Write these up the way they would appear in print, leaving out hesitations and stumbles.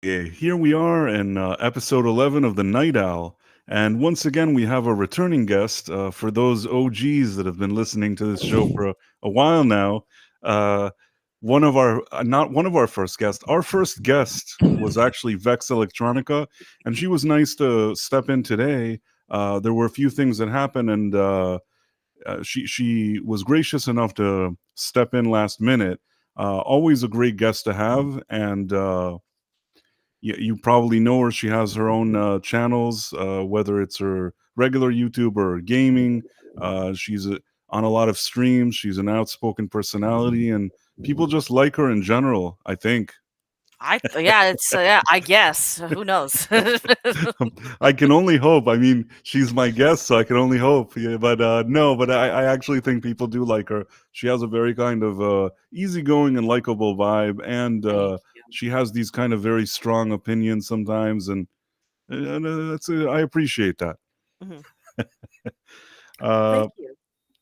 Here we are in episode 11 of The Night Owl. And once again, we have a returning guest. For those OGs that have been listening to this show for a while now, uh, not one of our first guests, our first guest was actually Vex Electronica, and she was nice to step in today. There were a few things that happened, and she was gracious enough to step in last minute. Always a great guest to have, and you probably know her. She has her own channels, whether it's her regular YouTube or gaming. She's on a lot of streams. She's an outspoken personality, and people just like her in general, I think. I guess. Who knows? I can only hope. I mean, she's my guest, so I can only hope. Yeah, but no, but I actually think people do like her. She has a very kind of easygoing and likable vibe, and Thank you. she has these kind of very strong opinions sometimes, and I appreciate that. Mhm. Uh, Thank you.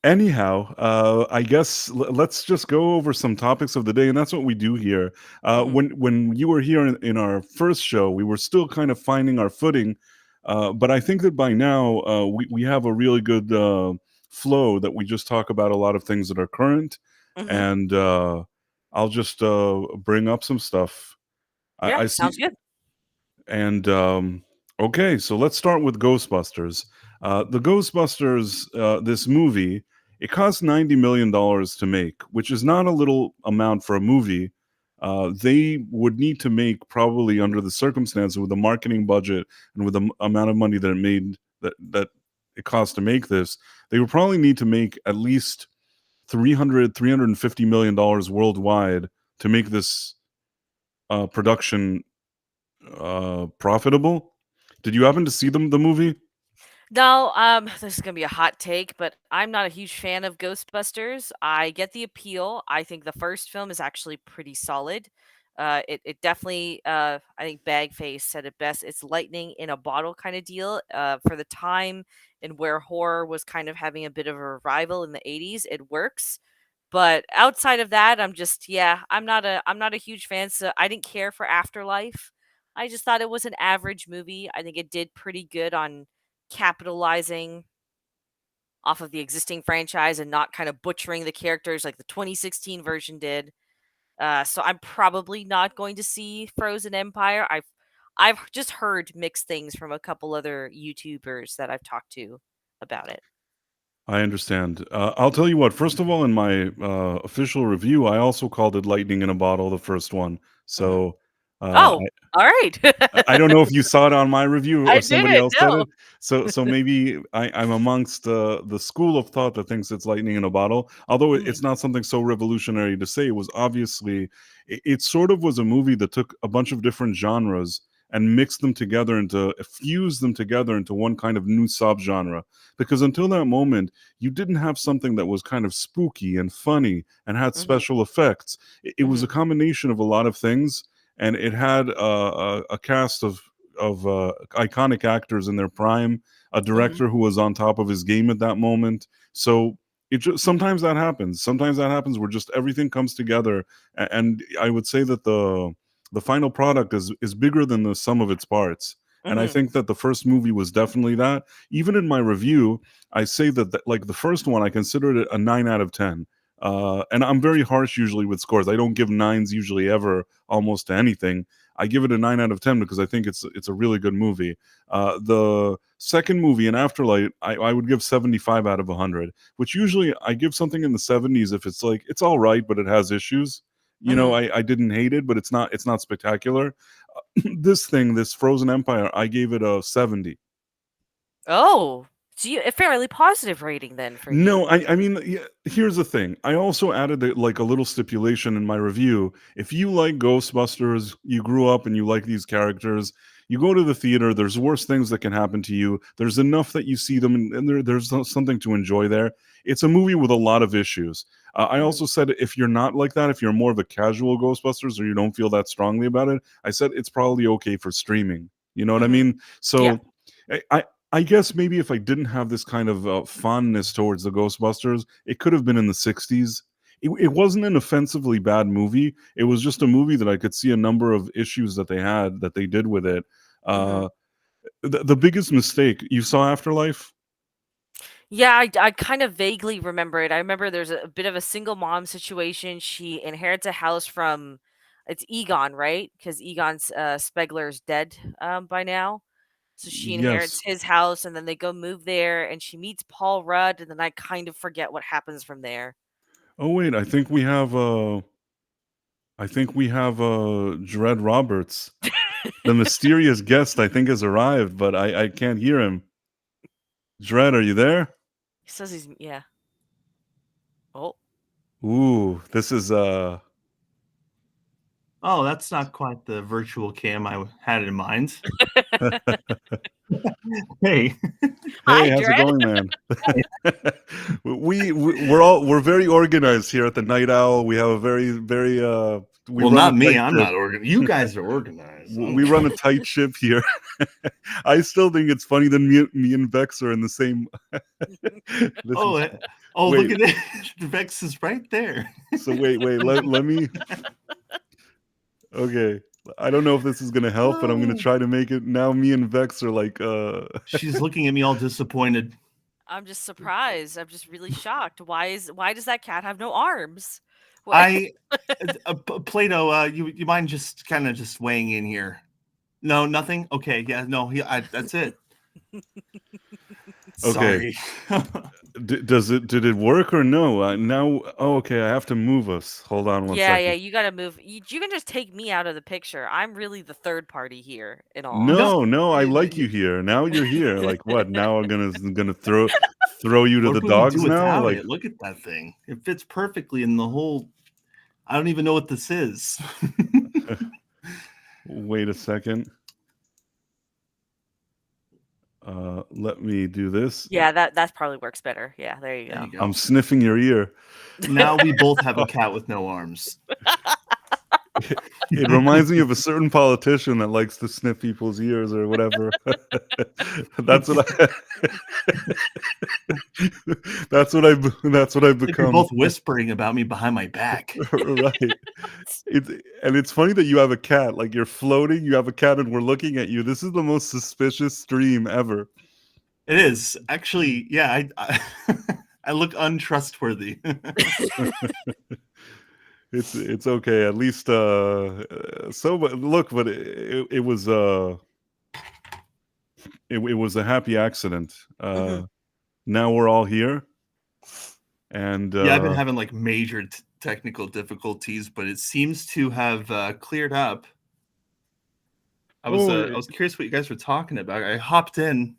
Anyhow, I guess let's just go over some topics of the day, and that's what we do here. Mhm. When you were here in our first show, we were still kind of finding our footing, but I think that by now we have a really good flow that we just talk about a lot of things that are current, Mhm. and I'll just bring up some stuff. Yeah, I see, sounds good. and okay, so let's start with Ghostbusters. The Ghostbusters, this movie, it cost $90 million to make, which is not a little amount for a movie. They would need to make, probably under the circumstances, with the marketing budget and with the amount of money that it made, that it cost to make this, they would probably need to make at least 350 million dollars worldwide to make this production profitable. Did you happen to see the movie? No, this is gonna be a hot take, but I'm not a huge fan of Ghostbusters. I get the appeal. I think the first film is actually pretty solid. It definitely, I think Bagface said it best. It's lightning in a bottle kind of deal. For the time and where horror was kind of having a bit of a revival in the '80s, it works. But outside of that, I'm not a huge fan. So I didn't care for Afterlife. I just thought it was an average movie. I think it did pretty good on capitalizing off of the existing franchise and not kind of butchering the characters like the 2016 version did. So I'm probably not going to see Frozen Empire. I've just heard mixed things from a couple other YouTubers that I've talked to about it. I understand. I'll tell you what. First of all, in my official review, I also called it "Lightning in a Bottle," the first one. Mhm. So Oh, all right. I don't know if you saw it on my review or I somebody didn't else said know. it. So maybe I'm amongst the school of thought that thinks it's lightning in a bottle. Although Mhm, it's not something so revolutionary to say. It was obviously it sort of was a movie that took a bunch of different genres and mixed them together into fused them together into one kind of new subgenre. Because until that moment, you didn't have something that was kind of spooky and funny and had mhm, special effects. It was a mhm, combination of a lot of things, and it had a cast of iconic actors in their prime, a mhm, director who was on top of his game at that moment. So it just sometimes that happens. Sometimes that happens where just everything comes together, and I would say that the final product is bigger than the sum of its parts. And I mhm, think that the first movie was definitely that. Even in my review, I say that like the first one, I considered it a 9 out of 10. And I'm very harsh usually with scores. I don't give nines usually ever, almost to anything. I give it a 9 out of 10 because I think it's a really good movie. The second movie, in Afterlight, I would give 75 out of 100, which usually I give something in the 70s if it's like it's all right, but it has issues. You know, mhm. I didn't hate it, but it's not spectacular. This Frozen Empire, I gave it a 70. Oh, so a fairly positive rating then for No, you. I mean, yeah, here's the thing. I also added like a little stipulation in my review. If you like Ghostbusters, you grew up and you like these characters, you go to the theater. There's worse things that can happen to you. There's enough that you see them, and there's something to enjoy there. It's a movie with a lot of issues. I Mhm, also said if you're not like that, if you're more of a casual Ghostbusters or you don't feel that strongly about it, I said it's probably okay for streaming. You know what I mhm. mean? Yeah. So. I guess maybe if I didn't have this kind of fondness towards the Ghostbusters, it could have been in the '60s. it wasn't an offensively bad movie. It was just a movie that I could see a number of issues that they had that they did with it. Mhm. The biggest mistake you saw Afterlife. Yeah, I kind of vaguely remember it. I remember there's a bit of a single mom situation. She inherits a house from it's Egon, right? Because Egon's Spegler's dead by now. So she inherits Yes. his house, and then they go move there, and she meets Paul Rudd, and then I kind of forget what happens from there. Oh wait, I think we have Dread Roberts. The mysterious guest I think has arrived, but I can't hear him. Dread, are you there? He says he's yeah. Oh, Ooh, this is Oh, that's not quite the virtual cam I had in mind. Hey. hi, Hey, how's it Dread. going, man? We're very organized here at the Night Owl. We have a very we Well, run not a me. tight I'm ship. not organized. You guys are organized. We run a tight ship here. I still think it's funny that me and Vex are in the same. Look at it. Vex is right there. So wait, let me. Okay, I don't know if this is gonna help, but I'm gonna try to make it. Now me and Vex are like. She's looking at me all disappointed. I'm just surprised. I'm just really shocked. Why does that cat have no arms? Plato, you mind just kind of just weighing in here? No, nothing. Okay, yeah, no, that's it. Okay. Sorry. Did it work or no? Now, okay, I have to move us. Hold on one second. Yeah, you gotta move. You can just take me out of the picture. I'm really the third party here, in all No, I like you here. Now you're here. Like what? Now I'm gonna throw you to What the can we dogs do now. without Like it? Look at that thing. It fits perfectly in the whole. I don't even know what this is. wait a second. Let me do this. Yeah, that probably works better. Yeah, there you go. I'm sniffing your ear. Now we both have a cat with no arms. It reminds me of a certain politician that likes to sniff people's ears or whatever. That's what I've become. You're both whispering about me behind my back. Right. It's funny that you have a cat. Like you're floating, you have a cat, and we're looking at you. This is the most suspicious stream ever. It is actually, yeah. I look untrustworthy. It's okay. At least look, but it was it was a happy accident. Now we're all here, and yeah, I've been having like major technical difficulties, but it seems to have cleared up. I was curious what you guys were talking about. I hopped in,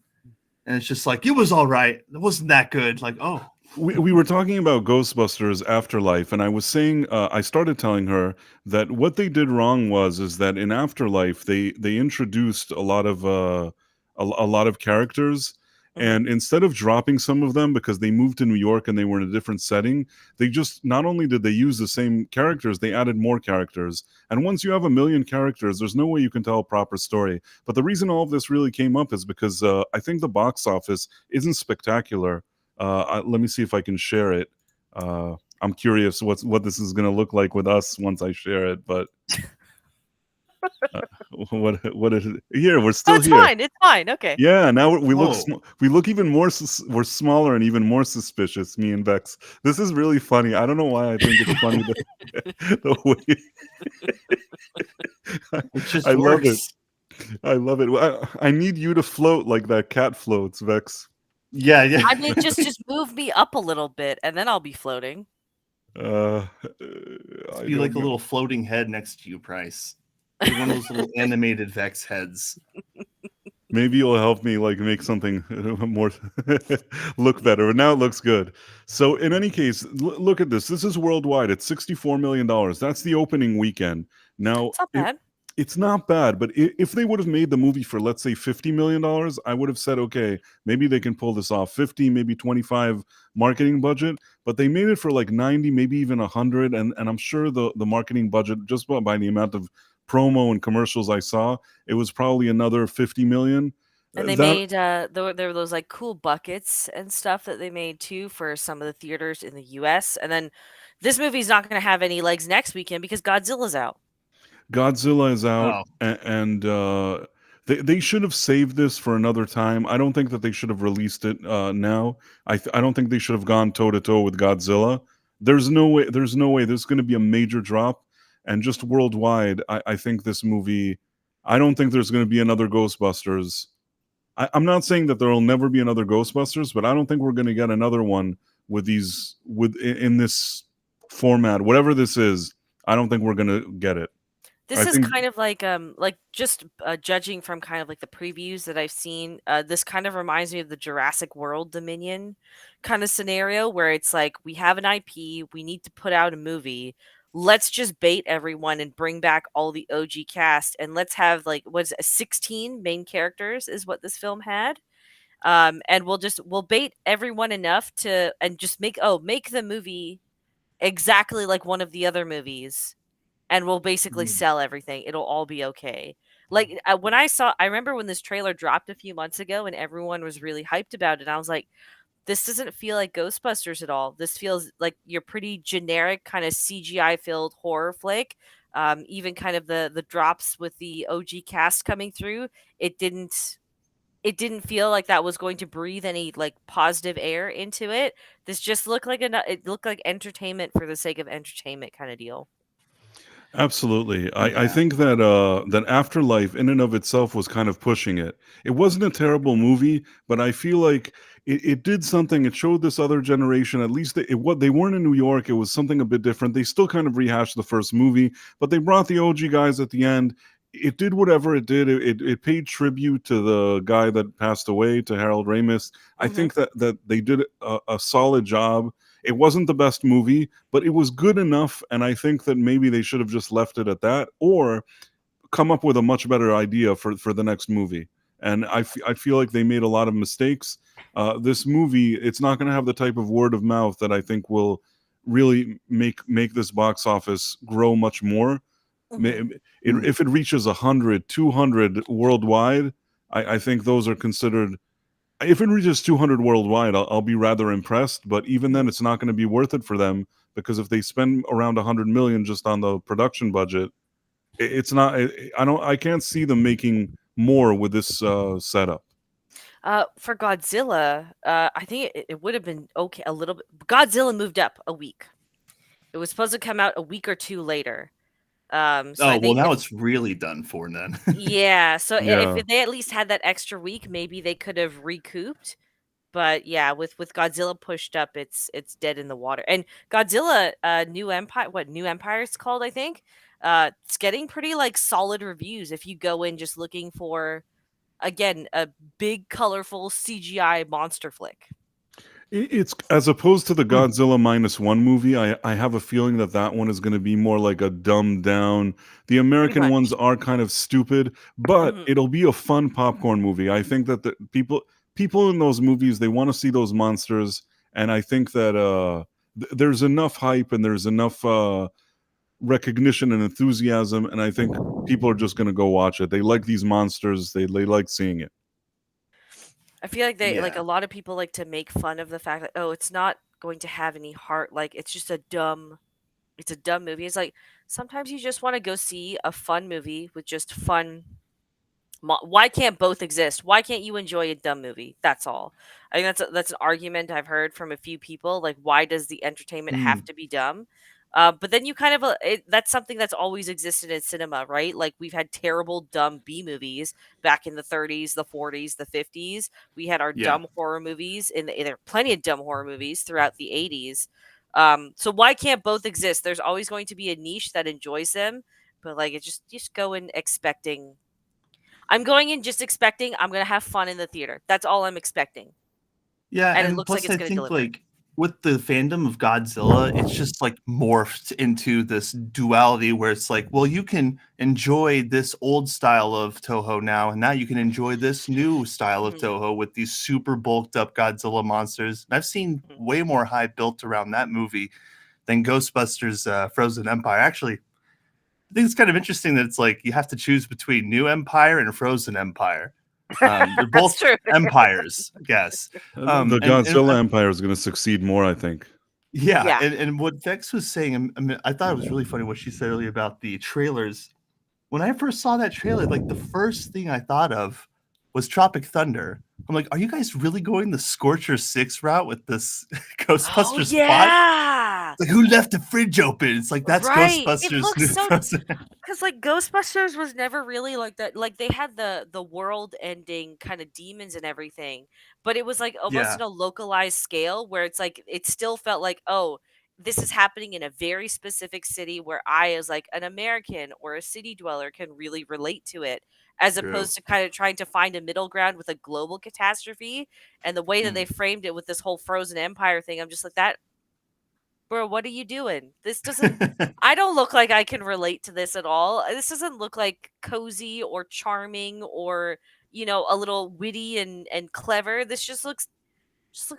and it's just like it was all right. It wasn't that good. Like, oh. We were talking about Ghostbusters Afterlife, and I was saying I started telling her that what they did wrong is that in Afterlife they introduced a lot of characters, and instead of dropping some of them because they moved to New York and they were in a different setting, they just not only did they use the same characters, they added more characters. And once you have 1 million characters, there's no way you can tell a proper story. But the reason all of this really came up is because I think the box office isn't spectacular. Let me see if I can share it. I'm curious what this is going to look like with us once I share it. But what is it? Here we're still That's here. fine. It's fine. Okay. Yeah, now we look even more. We're smaller and even more suspicious. Me and Vex. This is really funny. I don't know why I think it's funny the way. It just I works. love it. I love it. I need you to float like that cat floats, Vex. Yeah. I mean, just move me up a little bit, and then I'll be floating. Be like a little floating head next to you, Price. Like one of those little animated Vex heads. Maybe you'll help me like make something more look better. But now it looks good. So in any case, look at this. This is worldwide. It's $64 million. That's the opening weekend. Now It's not bad. It's not bad, but if they would have made the movie for, let's say, $50 million, I would have said, okay, maybe they can pull this off. 50, maybe 25 marketing budget, but they made it for like 90, maybe even 100, and I'm sure the marketing budget, just by the amount of promo and commercials I saw, it was probably another 50 million. And they made there were those like cool buckets and stuff that they made too for some of the theaters in the US. And then This movie's not going to have any legs next weekend because Godzilla's out. Godzilla is out, Oh. and they should have saved this for another time. I don't think that they should have released it now. I don't think they should have gone toe to toe with Godzilla. There's no way. There's no way. There's going to be a major drop, and just worldwide, I think this movie. I don't think there's going to be another Ghostbusters. I'm not saying that there will never be another Ghostbusters, but I don't think we're going to get another one with these in this format, whatever this is. I don't think we're going to get it. This I is think kind of like just judging from kind of like the previews that I've seen. This kind of reminds me of the Jurassic World Dominion kind of scenario where it's like we have an IP, we need to put out a movie. Let's just bait everyone and bring back all the OG cast, and let's have like what's it, 16 main characters is what this film had. And we'll bait everyone enough to and just make the movie exactly like one of the other movies, and we'll basically sell everything. It'll all be okay. Like I remember when this trailer dropped a few months ago and everyone was really hyped about it. I was like, this doesn't feel like Ghostbusters at all. This feels like your pretty generic kind of CGI filled horror flick. Even kind of the drops with the OG cast coming through, it didn't feel like that was going to breathe any like positive air into it. This just looked like it looked like entertainment for the sake of entertainment kind of deal. absolutely. I Yeah. think that that Afterlife in and of itself was kind of pushing it. It wasn't a terrible movie, but I feel like it did something. It showed this other generation. At least what they weren't in New York. It was something a bit different. They still kind of rehashed the first movie, but they brought the OG guys at the end. It did whatever it did. It paid tribute to the guy that passed away, to Harold Ramis. I Mhm. think that they did a solid job. It wasn't the best movie, but it was good enough, and I think that maybe they should have just left it at that, or come up with a much better idea for the next movie. And I feel like they made a lot of mistakes. This movie, it's not going to have the type of word of mouth that I think will really make this box office grow much more. Mhm. If it reaches 100, 200 worldwide, I think those are considered. If it reaches 200 worldwide, I'll be rather impressed. But even then, it's not going to be worth it for them, because if they spend around 100 million just on the production budget, it's not. I can't see them making more with this setup. For Godzilla, I think it would have been okay a little bit. Godzilla moved up a week. It was supposed to come out a week or two later. So I Oh, well, think now if it's really done for then. yeah, so if Yeah. they at least had that extra week, maybe they could have recouped. But yeah, with Godzilla pushed up, it's dead in the water. And Godzilla, New Empire, what New Empire is called, I think. It's getting pretty like solid reviews if you go in just looking for again a big colorful CGI monster flick. It's as opposed to the Hmm. Godzilla -1 movie. I have a feeling that that one is going to be more like a dumbed down. The Pretty American ones much. are kind of stupid, but Mhm. it'll be a fun popcorn movie. I think that the people in those movies, they want to see those monsters, and I think that there's enough hype and there's enough recognition and enthusiasm, and I think people are just going to go watch it. They like these monsters. They like seeing it. I feel like they like Yeah. a lot of people like to make fun of the fact that oh, it's not going to have any heart. Like it's a dumb movie. It's like sometimes you just want to go see a fun movie with just fun. Why can't both exist? Why can't you enjoy a dumb movie? That's all. I think that's an argument I've heard from a few people. Like, why does the entertainment have Hmm. to be dumb? But then you kind of that's something that's always existed in cinema, right? Like we've had terrible dumb B movies back in the 30s, the 40s, the 50s. We had our Yeah. dumb horror movies there are plenty of dumb horror movies throughout the 80s. So why can't both exist? There's always going to be a niche that enjoys them, but like it just go in expecting I'm going in just expecting I'm gonna have fun in the theater. That's all I'm expecting, Yeah, and it and looks like plus it's I gonna think deliver. like with the fandom of Godzilla, it's just like morphed into this duality where it's like, well, you can enjoy this old style of Toho now, and now you can enjoy this new style of Mhm, Toho with these super bulked up Godzilla monsters. And I've seen mhm. way more hype built around that movie than Ghostbusters Frozen Empire. Actually, I think it's kind of interesting that it's like you have to choose between New Empire and Frozen Empire. They're That's both true. empires, I guess. The And Godzilla Empire is going to succeed more, I think. Yeah, Yeah. and what Vex was saying, I mean, I thought it was really funny what she said earlier about the trailers. When I first saw that trailer, like, the first thing I thought of was Tropic Thunder. I'm like, "Are you guys really going the Scorcher 6 route with this Oh Ghostbusters plot?" yeah. Like, who left the fridge open? It's like, that's Right. It Ghostbusters looks new so Frozen. because like Ghostbusters was never really like that. Like they had the world ending kind of demons and everything, but it was like almost Yeah, in a localized scale where it's like it still felt like, oh, this is happening in a very specific city where I, as like an American or a city dweller, can really relate to it, as true. opposed to kind of trying to find a middle ground with a global catastrophe. And the way that Mm. they framed it with this whole Frozen Empire thing, I'm just like that, bro, what are you doing? This doesn't, I don't look like I can relate to this at all. This doesn't look like cozy or charming or, a little witty and clever. This just looks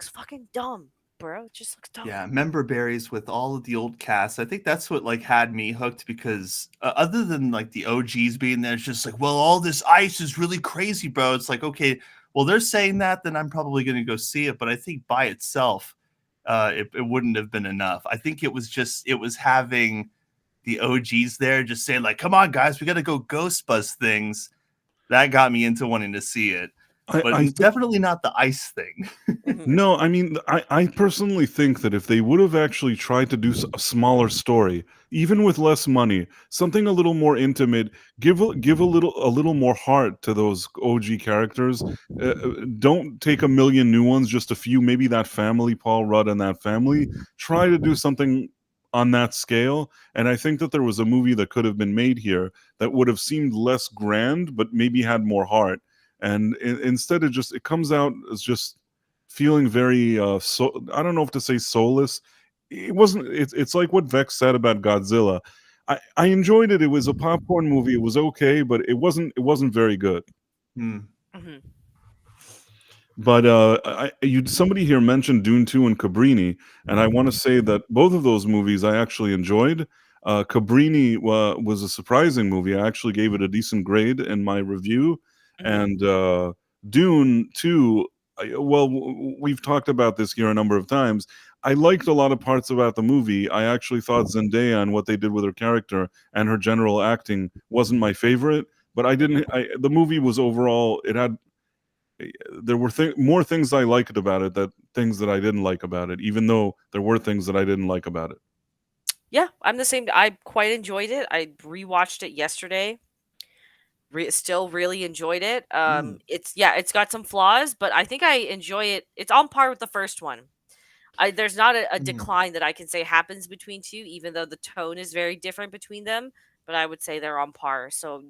fucking dumb, bro. It just looks dumb. Yeah, member berries with all of the old cast. I think that's what, like, had me hooked because, other than, like, the OGs being there, it's just like, "Well, all this ice is really crazy, bro." It's like, "Okay, well, they're saying that, then I'm probably gonna go see it," but I think by itself, it wouldn't have been enough. I think it was having the OGs there just saying, like, "Come on, guys, we gotta go ghost bust things." That got me into wanting to see it, but I definitely not the ice thing. Mhm. No, I mean, I personally think that if they would have actually tried to do a smaller story, even with less money, something a little more intimate, give a little more heart to those OG characters. Don't take a million new ones, just a few, maybe that family, Paul Rudd and that family. Try to do something on that scale, and I think that there was a movie that could have been made here that would have seemed less grand, but maybe had more heart. And instead, it comes out as just feeling very I don't know if to say soulless. It wasn't. It's like what Vex said about Godzilla. I enjoyed it. It was a popcorn movie. It was okay, but it wasn't very good. Hmm. Mhm. But somebody here mentioned Dune 2 and Cabrini, and I want to say that both of those movies I actually enjoyed. Cabrini was a surprising movie. I actually gave it a decent grade in my review, Mhm. and Dune 2. Well, we've talked about this here a number of times. I liked a lot of parts about the movie. I actually thought Zendaya and what they did with her character and her general acting wasn't my favorite, but I Mhm. didn't. The movie was overall. It had there were more things I liked about it that things that I didn't like about it, even though there were things that I didn't like about it. Yeah, I'm the same. I quite enjoyed it. I rewatched it yesterday. Still really enjoyed it. Mm. It's got some flaws, but I think I enjoy it. It's on par with the first one. There's not a Mm. decline that I can say happens between two, even though the tone is very different between them. But I would say they're on par. So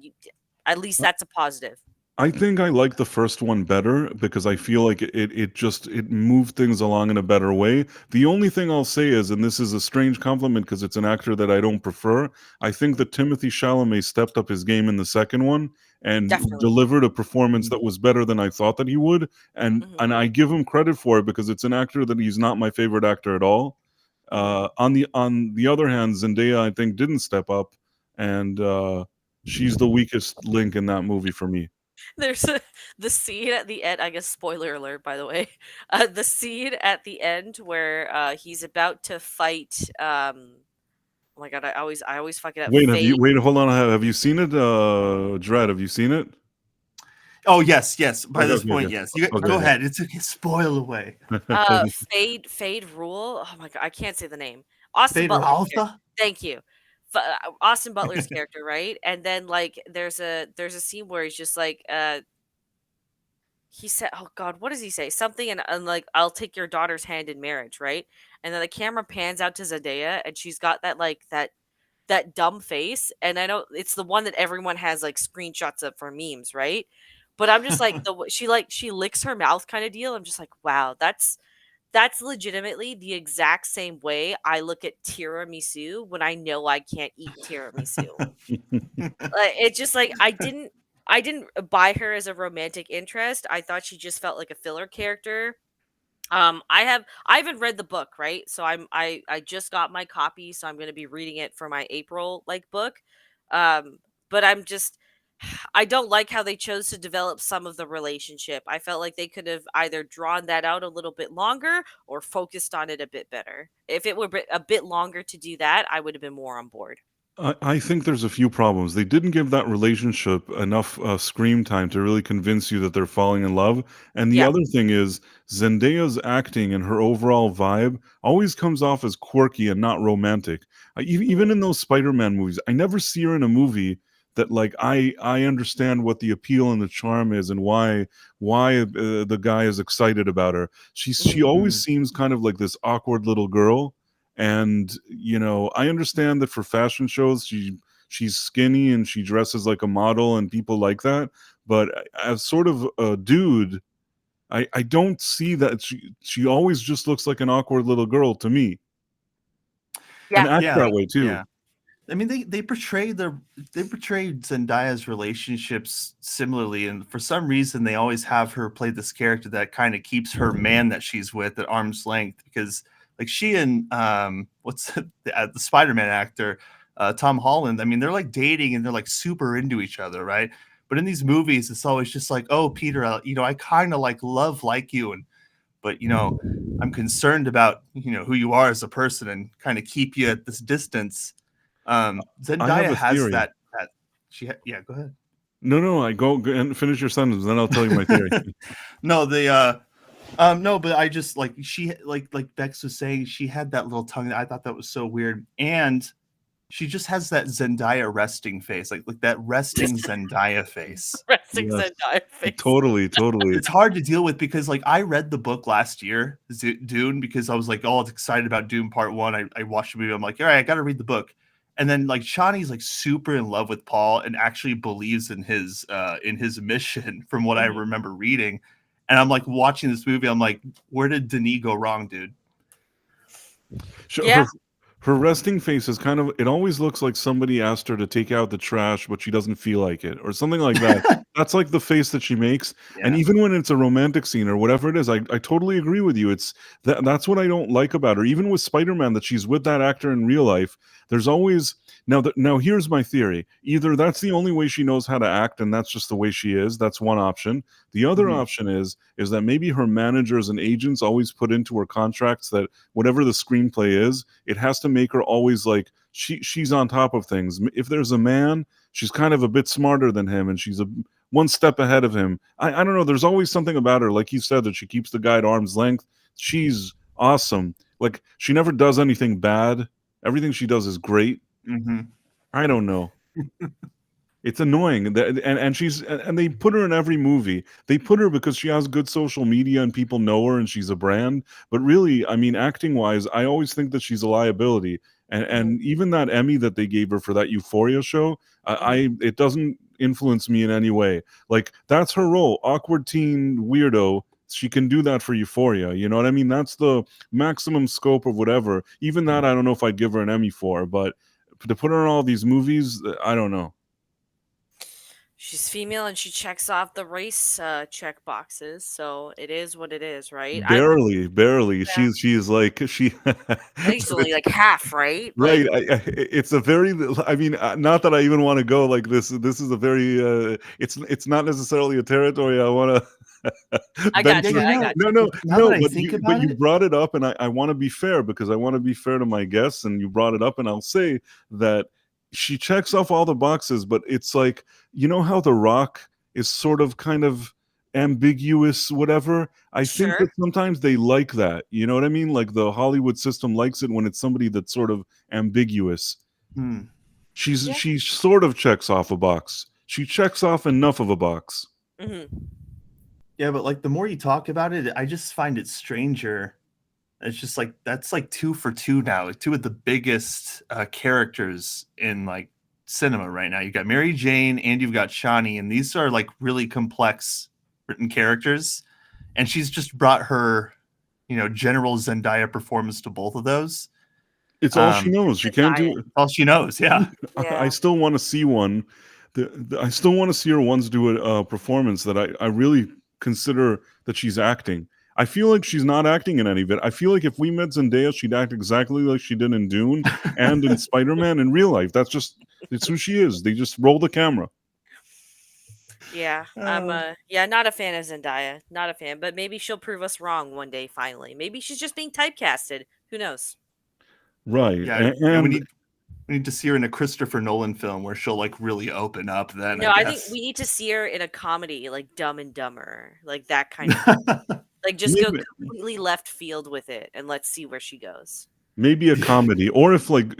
at least that's a positive. I think I like the first one better because I feel like it moved things along in a better way. The only thing I'll say is, and this is a strange compliment because it's an actor that I don't prefer, I think that Timothy Chalamet stepped up his game in the second one and Definitely. delivered a performance that was better than I thought that he would, and Hmm. and I give him credit for it because it's an actor that he's not my favorite actor at all. Hmm. On the other hand, Zendaya I think didn't step up, and she's the weakest link in that movie for me. There's the scene at the end. I guess spoiler alert, by the way. The scene at the end where he's about to fight. Oh my god, I always fuck it up. Fate. Wait, hold on. Have you seen it? Dread, have you seen it? Oh, yes, yes. By Okay, this okay, point, okay. yes. You go Okay, ahead. It's okay. Spoil away. Fade rule. Oh my god, I can't say the name. Austin Vader Butler's character. Alpha? Thank you. Austin Butler's character, right? And then like there's a scene where he's just like he said, oh god, what does he say? Something and like I'll take your daughter's hand in marriage, right? And then the camera pans out to Zendaya and she's got that like that dumb face, and I know it's the one that everyone has like screenshots of for memes, right? But I'm just like she licks her mouth kind of deal. I'm just like, wow, that's legitimately the exact same way I look at tiramisu when I know I can't eat tiramisu. It's just like I didn't buy her as a romantic interest. I thought she just felt like a filler character. I haven't read the book, right? So I just got my copy, so I'm going to be reading it for my April like book. Um but I'm just I don't like how they chose to develop some of the relationship. I felt like they could have either drawn that out a little bit longer or focused on it a bit better. If it were a bit longer to do that, I would have been more on board. I think there's a few problems. They didn't give that relationship enough screen time to really convince you that they're falling in love. And the Yeah. other thing is Zendaya's acting and her overall vibe always comes off as quirky and not romantic. Even in those Spider-Man movies, I never see her in a movie that like I understand what the appeal and the charm is and why the guy is excited about her. She always seems kind of like this awkward little girl. And I understand that for fashion shows she's skinny and she dresses like a model and people like that, but as sort of a dude, I don't see that. She always just looks like an awkward little girl to me. And acts that way too. Yeah. I mean, they portrayed Zendaya's relationships similarly, and for some reason they always have her play this character that kind of keeps her man that she's with at arm's length, because like she and the Spider-Man actor Tom Holland, I mean, they're like dating and they're like super into each other, right? But in these movies, it's always just like, oh, Peter, I kind of like you, but I'm concerned about who you are as a person and kind of keep you at this distance. Zendaya has that yeah, go ahead. No, I go and finish your sentence, then I'll tell you my theory. No, but I just like she like Bex was saying, she had that little tongue. I thought that was so weird, and she just has that Zendaya resting face, like that resting Zendaya face. Resting Zendaya face. Totally. It's hard to deal with because like I read the book last year, Dune, because I was like all excited about Dune Part 1. I watched the movie. I'm like, all right, I got to read the book. And then like Shawnee's like super in love with Paul and actually believes in his mission from what I remember reading. And I'm like watching this movie. I'm like, where did Denis go wrong, dude? Yeah. Her resting face is kind of, it always looks like somebody asked her to take out the trash, but she doesn't feel like it or something like that. That's like the face that she makes. Yeah. And even when it's a romantic scene or whatever it is, I totally agree with you. It's that's what I don't like about her. Even with Spider-Man, that she's with that actor in real life, there's always, now here's my theory. Either that's the only way she knows how to act and that's just the way she is. That's one option. The other option is that maybe her managers and agents always put into her contracts that whatever the screenplay is, it has to make her always like she's on top of things. If there's a man, she's kind of a bit smarter than him and she's one step ahead of him. I don't know. There's always something about her, like you said, that she keeps the guy at arm's length. She's awesome. Like she never does anything bad. Everything she does is great. I don't know. It's annoying, and they put her in every movie. They put her because she has good social media and people know her and she's a brand. But really, I mean, acting wise, I always think that she's a liability. And even that Emmy that they gave her for that Euphoria show, it doesn't influence me in any way. Like that's her role, awkward teen weirdo. She can do that for Euphoria. You know what I mean? That's the maximum scope of whatever. Even that, I don't know if I'd give her an Emmy for. But to put her in all these movies, I don't know. She's female and she checks off the race check boxes, so it is what it is, right? Barely. Yeah. She's like She's only like half, right? Right. It's a very. I mean, not that I even want to go like this. This is a very. It's not necessarily a territory I want to. I got you. No. But you brought it up, and I want to be fair because I want to be fair to my guests, and you brought it up, and I'll say that she checks off all the boxes, but it's like, you know how The Rock is sort of kind of ambiguous, whatever. I think that sometimes they like that. You know what I mean? Like the Hollywood system likes it when it's somebody that's sort of ambiguous. She sort of checks off a box. She checks off enough of a box. Yeah, but like the more you talk about it, I just find it stranger. It's just like that's like 2 for 2 now. Like 2 of the biggest characters in like cinema right now. You got Mary Jane and you've got Shawnee, and these are like really complex written characters. And she's just brought her, general Zendaya performance to both of those. It's all she knows. She can't do it. All she knows. Yeah. I still want to see one. I still want to see her once do a performance that I really consider that she's acting. I feel like she's not acting in any of it. I feel like if we met Zendaya, she'd act exactly like she did in Dune and in Spider-Man in real life. It's who she is. They just roll the camera. Yeah, I'm not a fan of Zendaya. Not a fan, but maybe she'll prove us wrong one day finally. Maybe she's just being typecasted. Who knows? Right. Yeah, And we need to see her in a Christopher Nolan film where she'll like really open up. Then No, I I think guess. we need to see her in a comedy like Dumb and Dumber, like that kind of thing. Like just go maybe, completely left field with it and let's see where she goes. maybe a comedy, or if you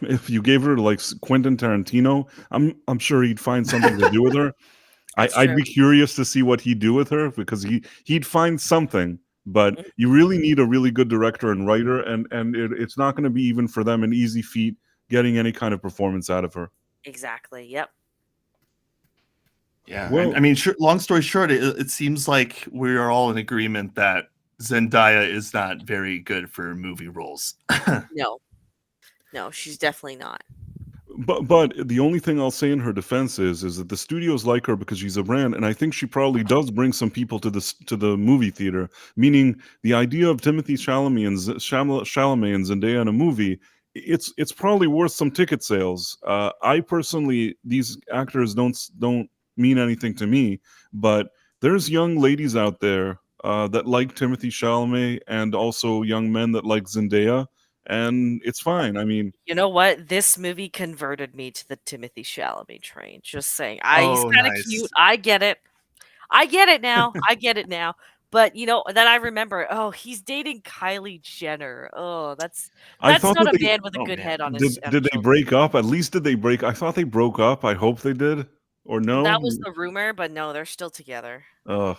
if you gave her like Quentin Tarantino, I'm sure he'd find something to do with her. That's I'd true. be curious to see what he'd do with her, because he'd find something. But Mhm. you really need a really good director and writer, and it's not going to be, even for them, an easy feat getting any kind of performance out of her. Exactly. Yep. Yeah, and Well, I mean, long story short, it seems like we are all in agreement that Zendaya is not very good for movie roles. No. No, she's definitely not. but the only thing I'll say in her defense is that the studios like her because she's a brand, and I think she probably does bring some people to the movie theater. Meaning, the idea of Timothy Chalamet and Zendaya in a movie, it's probably worth some ticket sales. I personally, these actors don't mean anything to me, but there's young ladies out there that like Timothy Chalamet, and also young men that like Zendaya, and it's fine. I mean, You know what? This movie converted me to the Timothy Chalamet train. Just saying. He's Oh, kind of nice. cute. I get it. I get it now. I get it now. But then I remember, oh, he's dating Kylie Jenner. Oh, that's I thought not that a they man with a Oh good man. head on did. his Did they shoulders. break up? At least did they break? I thought they broke up. I hope they did. Or That no? was the rumor, but no, they're still together. Ugh,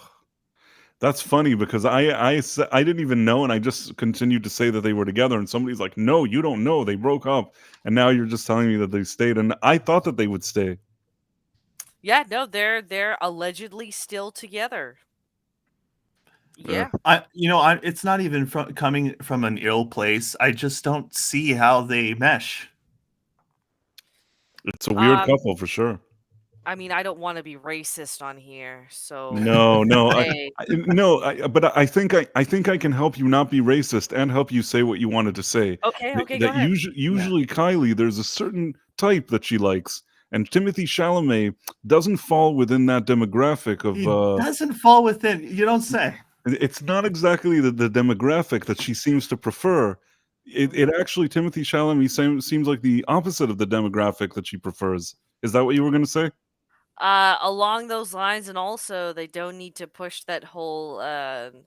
that's funny, because I didn't even know, and I just continued to say that they were together, and somebody's like, "No, you don't know. They broke up," and now you're just telling me that they stayed, and I thought that they would stay. Yeah, no, they're allegedly still together. Ugh. Yeah. It's not even coming from an ill place. I just don't see how they mesh. It's a weird Um, couple for sure. I mean, I don't want to be racist on here, so No, no, hey, but I think I can help you not be racist and help you say what you wanted to say. okay, That, okay, go that ahead. usually Kylie, there's a certain type that she likes, and Timothy Chalamet doesn't fall within that demographic of. It doesn't fall within. You don't say. It's not exactly the demographic that she seems to prefer. It actually, Timothy Chalamet seems like the opposite of the demographic that she prefers. Is that what you were going to say? Along those lines, and also they don't need to push that whole what's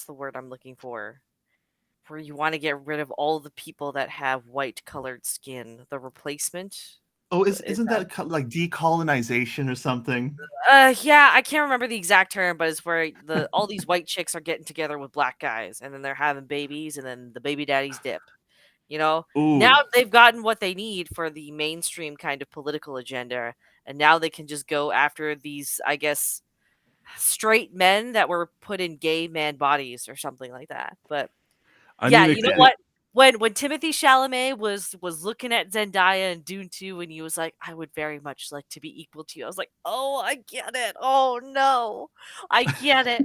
the word I'm looking for? Where you want to get rid of all the people that have white colored skin. The replacement. Oh, Is isn't that like decolonization or something? Yeah, I can't remember the exact term, but it's where all these white chicks are getting together with black guys, and then they're having babies, and then the baby daddies dip. Now Ooh, they've gotten what they need for the mainstream kind of political agenda, and now they can just go after these, I guess, straight men that were put in gay man bodies or something like that. But I yeah, mean, you know yeah. what? When Timothy Chalamet was looking at Zendaya in Dune 2, and he was like, "I would very much like to be equal to you," I was like, "Oh, I get it. Oh no, I get it."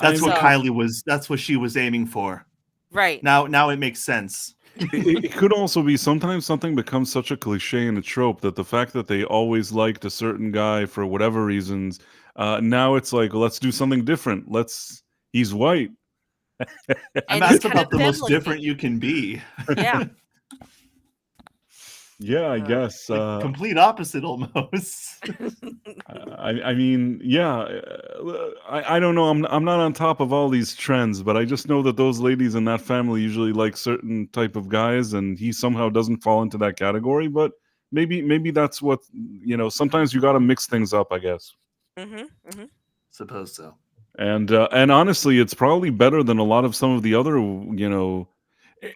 That's what So Kylie was. That's what she was aiming for. right. Now it makes sense. it could also be sometimes something becomes such a cliche and a trope that the fact that they always liked a certain guy for whatever reasons, now it's like, let's do something different. He's white. And And he's that's kind of about the most different femme-looking. you can be. Yeah. Yeah, I Uh, guess. The complete opposite almost. I mean, yeah. I don't know. I'm not on top of all these trends, but I just know that those ladies in that family usually like certain type of guys, and he somehow doesn't fall into that category. But maybe that's what, sometimes you got to mix things up, I guess. mhm, mhm. Suppose so. And honestly, it's probably better than a lot of some of the other,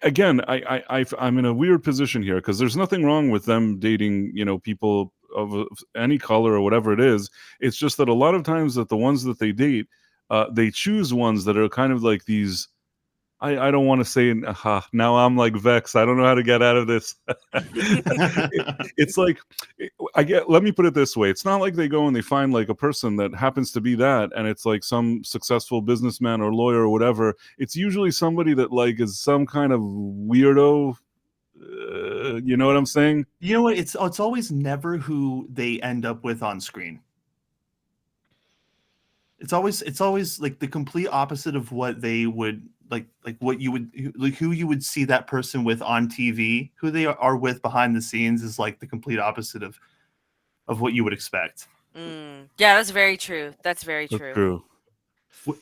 again, I'm in a weird position here, because there's nothing wrong with them dating, people of any color or whatever it is. It's just that a lot of times that the ones that they date, they choose ones that are kind of like these. I don't want to say, now I'm like vexed. I don't know how to get out of this. It's like, let me put it this way. It's not like they go and they find like a person that happens to be that, and it's like some successful businessman or lawyer or whatever. It's usually somebody that like is some kind of weirdo, You know what I'm saying? You know what? It's always never who they end up with on screen. It's always like the complete opposite of what they would like what you would like who you would see that person with on TV. Who they are with behind the scenes is like the complete opposite of what you would expect. Yeah, that's very true. That's very That's true. true.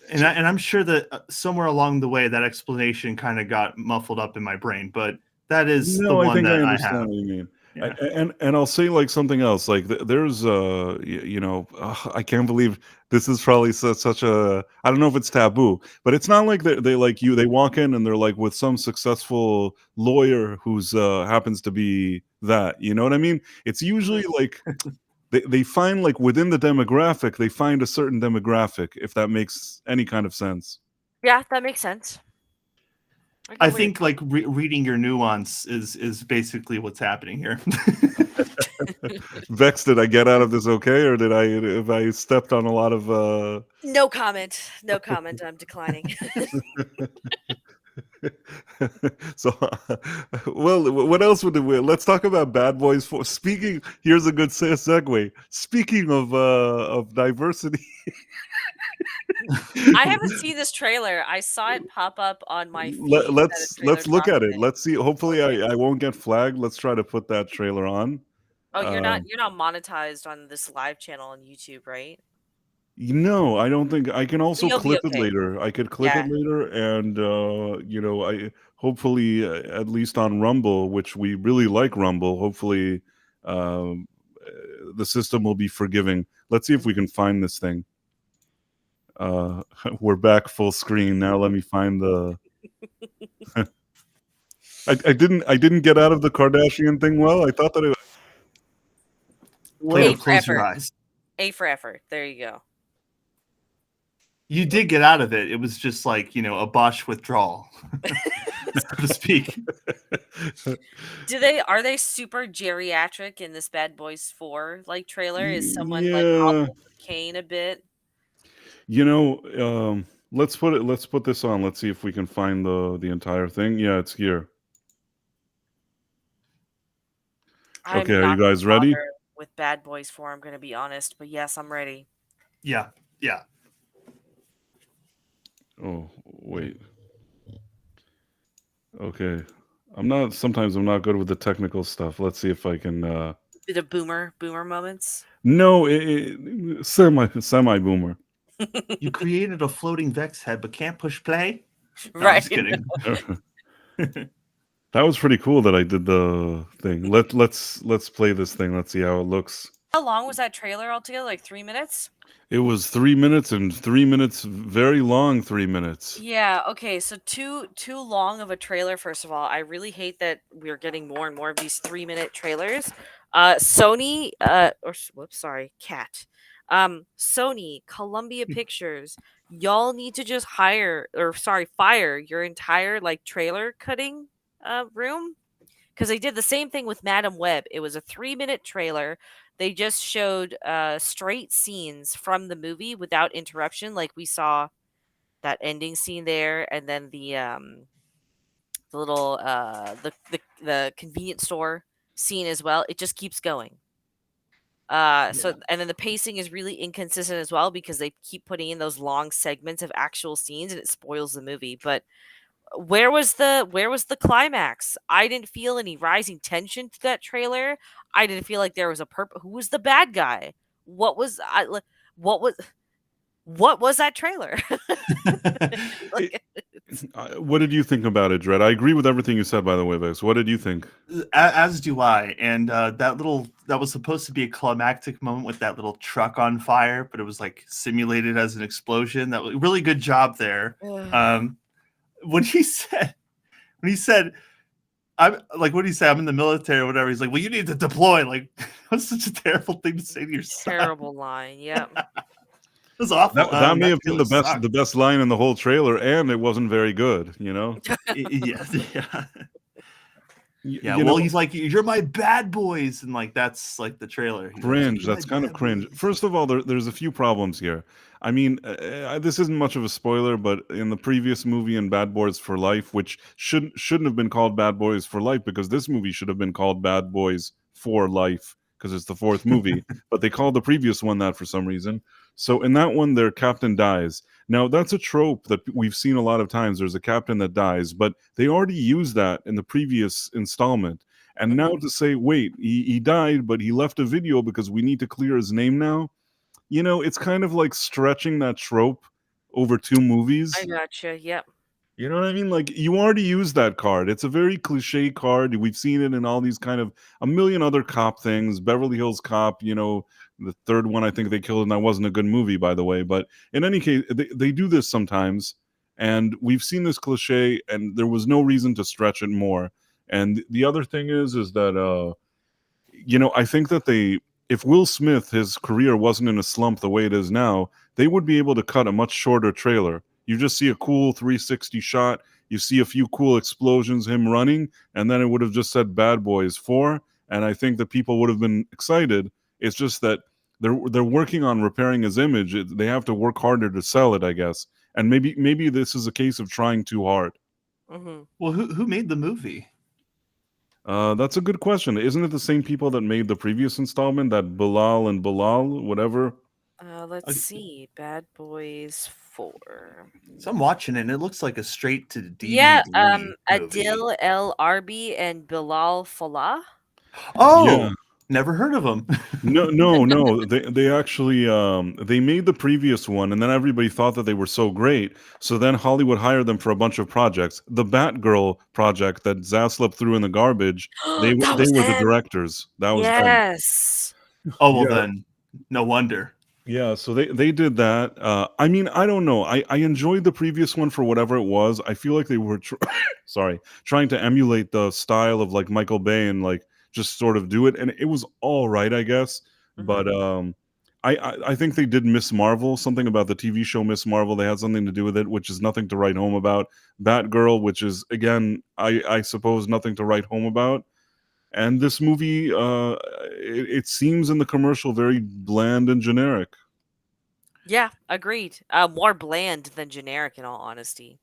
And I'm sure that somewhere along the way that explanation kind of got muffled up in my brain, but that is the one that I have. What you mean. Yeah. And I'll say like something else. Like there's you know, I can't believe this is probably such a, I don't know if it's taboo, but it's not like they like you. They walk in and they're like with some successful lawyer who's happens to be that. You know what I mean? It's usually like they find like within the demographic, they find a certain demographic, if that makes any kind of sense. Yeah, that makes sense. I think like reading your nuance is basically what's happening here. Vex, did I get out of this okay, or if I stepped on a lot of No comment. No comment. I'm declining. So, well, what else would we? Let's talk about Bad Boys 4. Here's a good segue. Speaking of diversity, I haven't seen this trailer. I saw it pop up on my feed. let's look at it. Let's see. Hopefully, I won't get flagged. Let's try to put that trailer on. Oh, you're not monetized on this live channel on YouTube, right? No, I don't think I can also You'll be clip it okay. later. I could clip it later, and you know, I hopefully at least on Rumble, which we really like Rumble. Hopefully, the system will be forgiving. Let's see if we can find this thing. We're back full screen now. Let me find the. I didn't get out of the Kardashian thing well. I thought that it. Well, close your eyes. A for effort. There you go. You did get out of it. It was just like, you know, a Bosch withdrawal, so to speak. Are they super geriatric in this Bad Boys 4 like trailer? Is someone like hobbled with cane a bit? You know, let's put this on. Let's see if we can find the entire thing. Yeah, it's here. Okay, are you guys ready? With Bad Boys 4, I'm going to be honest, but yes, I'm ready. Yeah. Oh, wait. Okay. Sometimes I'm not good with the technical stuff. Let's see if I can Bit of boomer moments. No, semi boomer. You created a floating Vex head but can't push play? No, right. I'm just kidding. That was pretty cool that I did the thing. Let's play this thing. Let's see how it looks. How long was that trailer altogether? Like 3 minutes? It was 3 minutes, and 3 minutes, very long 3 minutes. Yeah, okay, so too long of a trailer, first of all. I really hate that we're getting more and more of these 3-minute trailers. Sony, Sony, Columbia Pictures, y'all need to just fire your entire like trailer cutting room, because they did the same thing with Madam Web. It was a 3-minute trailer. They just showed straight scenes from the movie without interruption, like we saw that ending scene there, and then the little the convenience store scene as well. It just keeps going. So, and then the pacing is really inconsistent as well, because they keep putting in those long segments of actual scenes, and it spoils the movie. But where was the climax? I didn't feel any rising tension to that trailer. I didn't feel like there was a purpose. Who was the bad guy? What was that trailer? What did you think about it, Dredd? I agree with everything you said, by the way, Vex. What did you think? As do I. And that was supposed to be a climactic moment with that little truck on fire, but it was like simulated as an explosion. That was really good job there. When he said, I'm like, what did he say? I'm in the military or whatever. He's like, well, you need to deploy. Like, that's such a terrible thing to say to your son. Terrible line. Yeah. It was awful. That may have been the best line in the whole trailer, and it wasn't very good, you know? Yeah. Yeah, You well, know, he's like, "You're my bad boys," and like that's like the trailer. He's like, cringe. "You're my That's kind of bad cringe. boys." First of all, there's a few problems here. I mean, this isn't much of a spoiler, but in the previous movie in Bad Boys for Life, which shouldn't have been called Bad Boys for Life, because this movie should have been called Bad Boys for Life, because it's the fourth movie, but they called the previous one that for some reason. So in that one, their captain dies. Now that's a trope that we've seen a lot of times. There's a captain that dies, but they already used that in the previous installment. And now Mhm. to say, wait, he died, but he left a video because we need to clear his name now. It's kind of like stretching that trope over two I movies. gotcha. Yep. You know what I mean? Like, you already used that card. It's a very cliche card. We've seen it in all these kind of a million other cop things. Beverly Hills Cop, the third one I think they killed, and that wasn't a good movie, by the way. But in any case, they do this sometimes, and we've seen this cliche, and there was no reason to stretch it more. And the other thing is that I think that if Will Smith, his career wasn't in a slump the way it is now, they would be able to cut a much shorter trailer. You just see a cool 360 shot, you see a few cool explosions, him running, and then it would have just said Bad Boys 4, and I think that people would have been excited. It's just that they're working on repairing his image. They have to work harder to sell it, I guess. And maybe this is a case of trying too hard. Mhm. Well, who made the movie? That's a good question. Isn't it the same people that made the previous installment, that Bilal and Bilal, whatever? Let's Okay, see. Bad Boys 4. so I'm watching it, and it looks like a straight to Yeah, DVD movie. Adil El Arbi and Bilal Falah. Yeah. Oh, never heard of him. No, no, no. They actually they made the previous one, and then everybody thought that they were so great. So then Hollywood hired them for a bunch of projects. The Batgirl project that Zaslav threw in the garbage, That they was were the him. directors. That was them. Yes. Oh well, Yeah. then no wonder. Yeah, so they did that. I mean, I don't know. I enjoyed the previous one for whatever it was. I feel like they were sorry, trying to emulate the style of like Michael Bay and like just sort of do it, and it was all right, I guess. But Mhm. I think they did Miss Marvel. Something about the TV show Miss Marvel. They had something to do with it, which is nothing to write home about. Batgirl, which is again, I suppose nothing to write home about. And this movie, it seems in the commercial very bland and generic. Yeah, agreed. More bland than generic, in all honesty.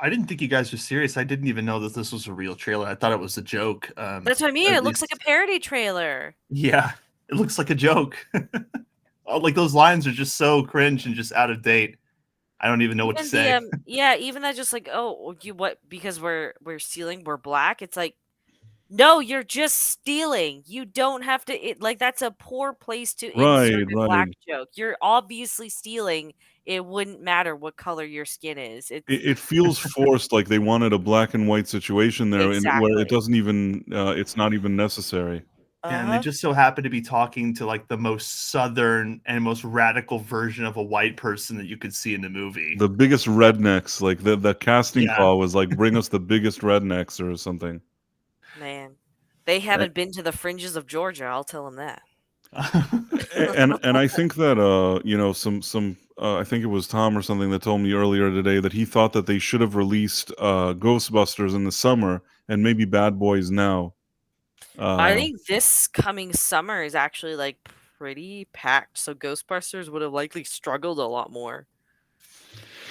I didn't think you guys were serious. I didn't even know that this was a real trailer. I thought it was a joke. That's what I mean. At It looks like a least, parody trailer. yeah, it looks like a joke. Oh, like those lines are just so cringe and just out of date. I don't even know what to Even the say. yeah, even that just like, oh, you what because we're stealing, we're black. It's like, no, you're just stealing. You don't have to like that's a poor place to insert Right, a black right. joke. You're obviously stealing. It wouldn't matter what color your skin is. It's It feels forced, like they wanted a black and white situation there, and where it exactly. doesn't even, it's not even necessary. Yeah, and they Uh-huh. just so happen to be talking to like the most southern and most radical version of a white person that you could see in the movie. The biggest Yep. rednecks, like the casting Yeah. call was like, bring us the biggest rednecks or something. Man. They A- haven't been to the fringes of Georgia, I'll tell them that. and I think that some I think it was Tom or something that told me earlier today that he thought that they should have released Ghostbusters in the summer and maybe Bad Boys now. I Uh, think this coming summer is actually like pretty packed, so Ghostbusters would have likely struggled a lot more.